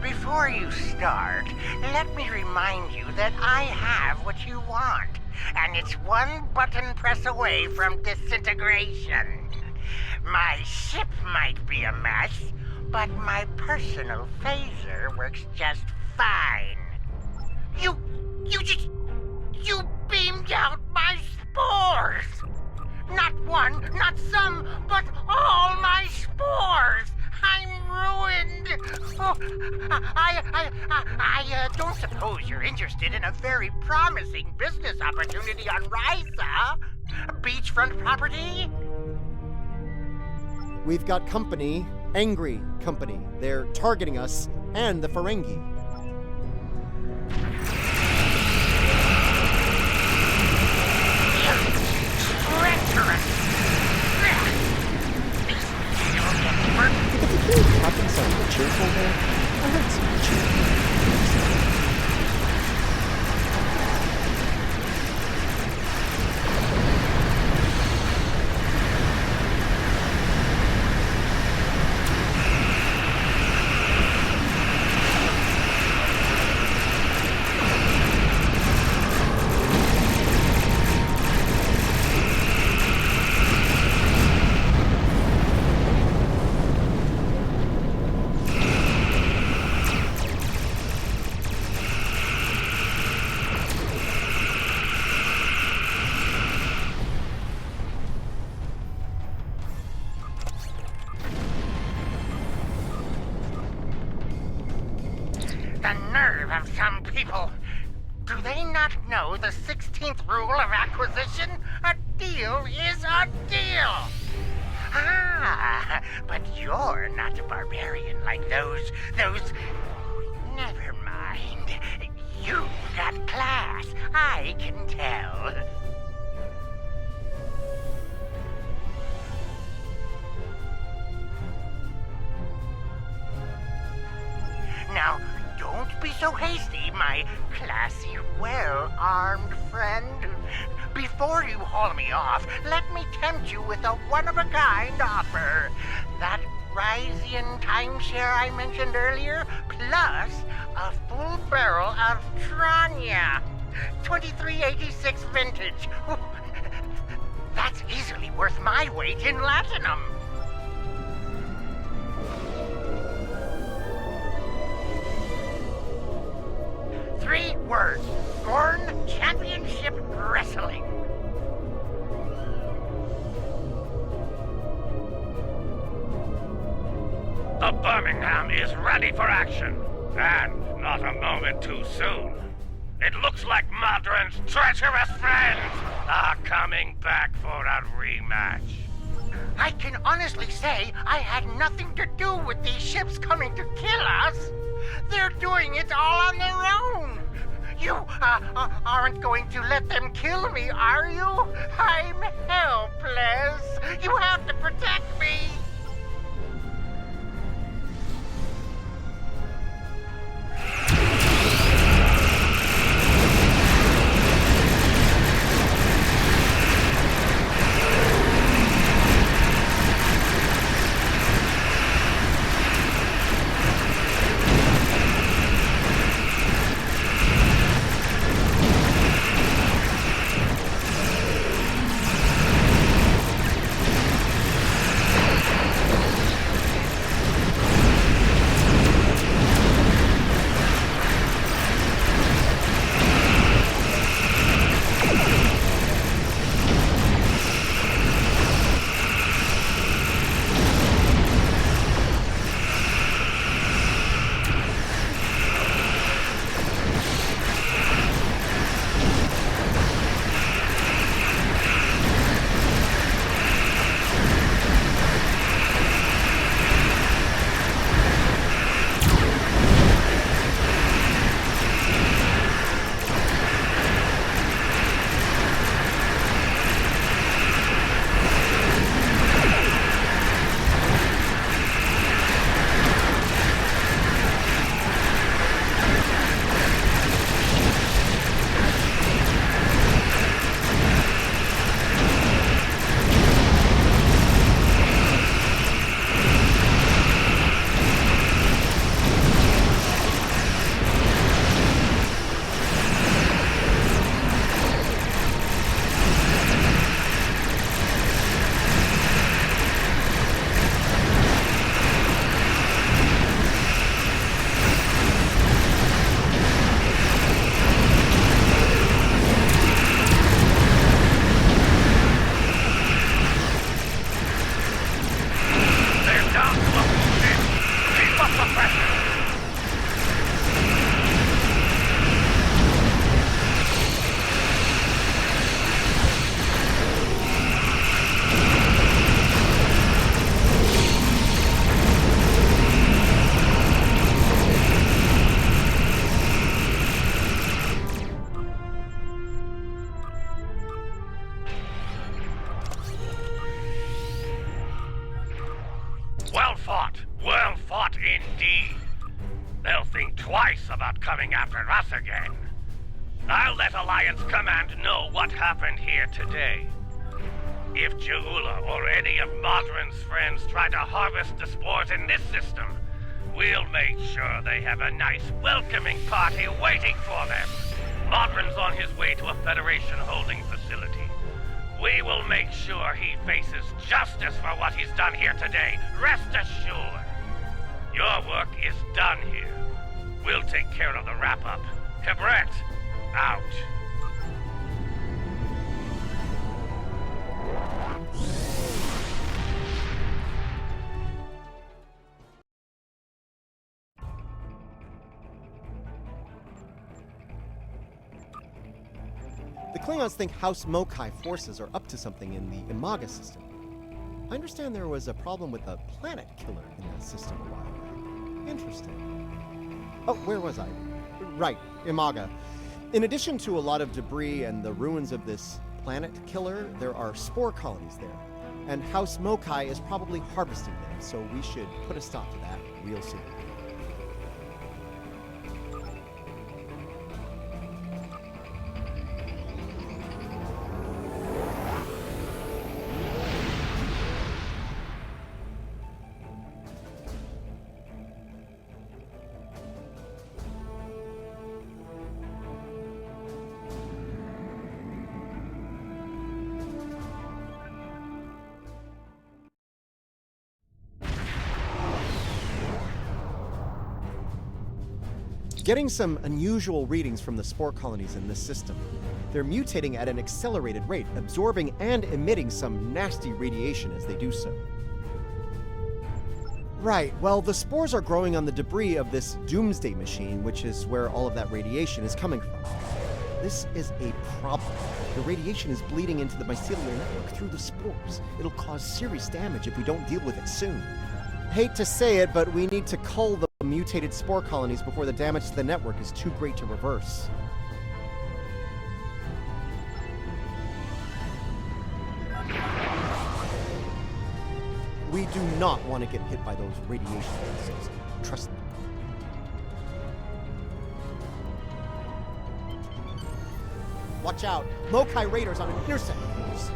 Before you start, let me remind you that I have what you want, and it's one button press away from disintegration. My ship might be a mess, but my personal phaser works just fine. You beamed out my spores! Not one, not some, but all my spores! I'm ruined! Oh, I don't suppose you're interested in a very promising business opportunity on Risa? Beachfront property? We've got company, Angry company. They're targeting us and the Ferengi. Did the security captain sound cheerful there? I heard some cheer. The nerve of some people. Do they not know the 16th rule of acquisition? A deal is a deal. Ah, but you're not a barbarian like those. Never mind. You've got class. I can tell. Now, don't be so hasty, my classy, well-armed friend. Before you haul me off, let me tempt you with a one-of-a-kind offer. That Ryzian timeshare I mentioned earlier, plus a full barrel of Tranya. 2386 vintage. That's easily worth my weight in latinum. Three words. Gorn Championship Wrestling. The Birmingham is ready for action, and not a moment too soon. It looks like Modron's treacherous friends are coming back for a rematch. I can honestly say I had nothing to do with these ships coming to kill us. They're doing it all on their own. You aren't going to let them kill me, are you? I'm helpless. You have to protect me. Indeed. They'll think twice about coming after us again. I'll let Alliance Command know what happened here today. If Jeula or any of Modron's friends try to harvest the spores in this system, we'll make sure they have a nice welcoming party waiting for them. Modron's on his way to a Federation holding facility. We will make sure he faces justice for what he's done here today. Rest assured. Your work is done here. We'll take care of the wrap-up. Cabret, out. The Klingons think House Mokai forces are up to something in the Imaga system. I understand there was a problem with a planet killer in that system a while back. Interesting. Oh, where was I? Right, Imaga. In addition to a lot of debris and the ruins of this planet killer, there are spore colonies there. And House Mokai is probably harvesting them, so we should put a stop to that real soon. Getting some unusual readings from the spore colonies in this system. They're mutating at an accelerated rate, absorbing and emitting some nasty radiation as they do so. Right, well, the spores are growing on the debris of this doomsday machine, which is where all of that radiation is coming from. This is a problem. The radiation is bleeding into the mycelial network through the spores. It'll cause serious damage if we don't deal with it soon. Hate to say it, but we need to cull the mutated spore colonies before the damage to the network is too great to reverse. We do not want to get hit by those radiation missiles. Trust me. Watch out! Mokai raiders on an intercept course.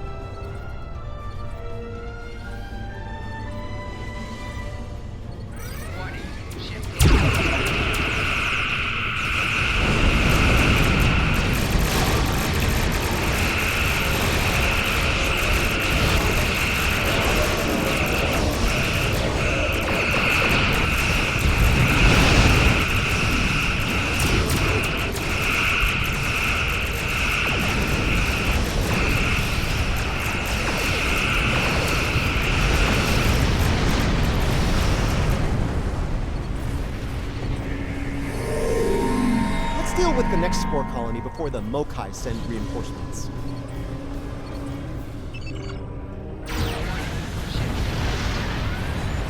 With the next spore colony before the Mokai send reinforcements.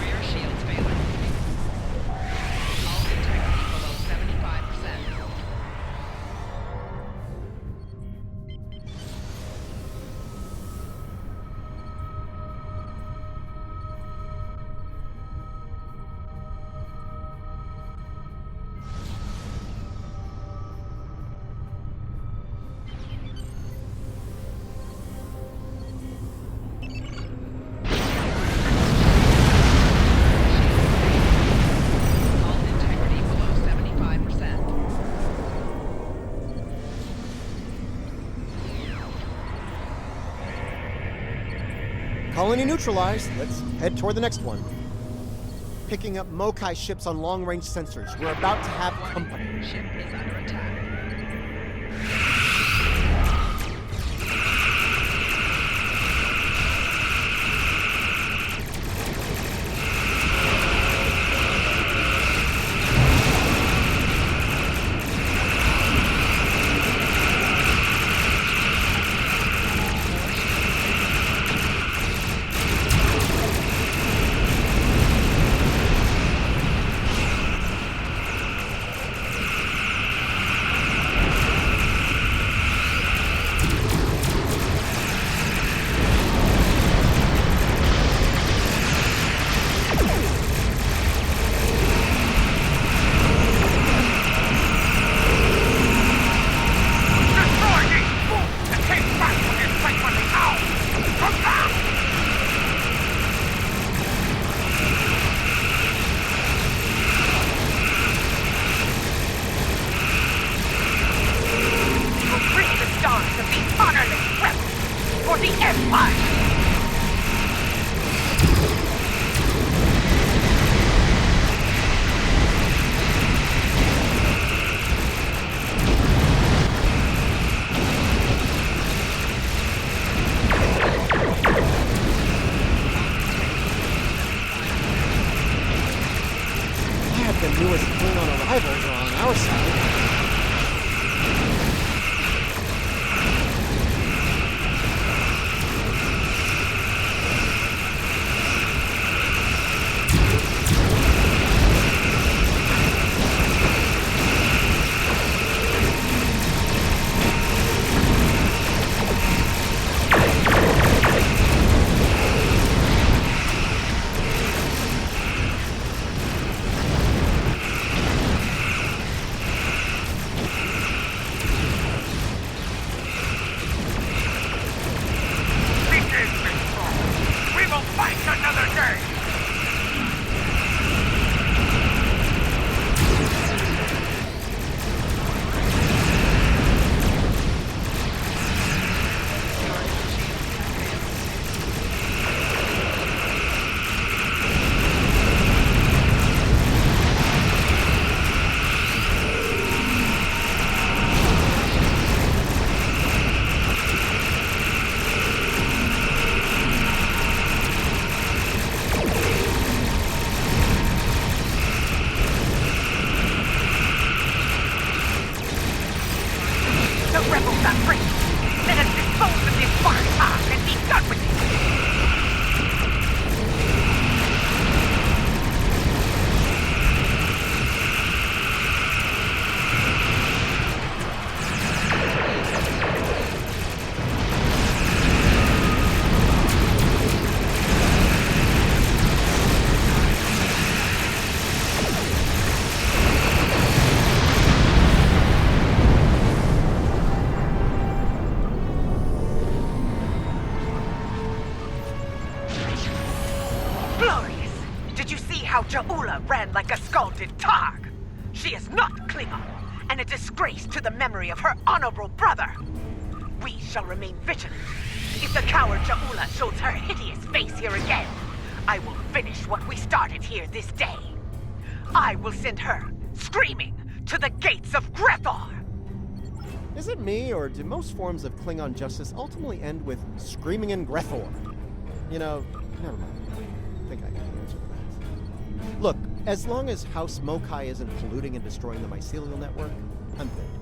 Rear shields failing. All integrity below 75%. Colony neutralized. Let's head toward the next one. Picking up Mokai ships on long-range sensors. We're about to have company. Ship is under attack. the newest Klingon arrivals are on our side. Ja'ula ran like a scalded Targ. She is not Klingon, and a disgrace to the memory of her honorable brother. We shall remain vigilant. If the coward Ja'ula shows her hideous face here again, I will finish what we started here this day. I will send her, screaming, to the gates of Grethor. Is it me, or do most forms of Klingon justice ultimately end with screaming in Grethor? You know, never mind. I think I can answer that. Look, as long as House Mokai isn't polluting and destroying the Mycelial network, I'm good.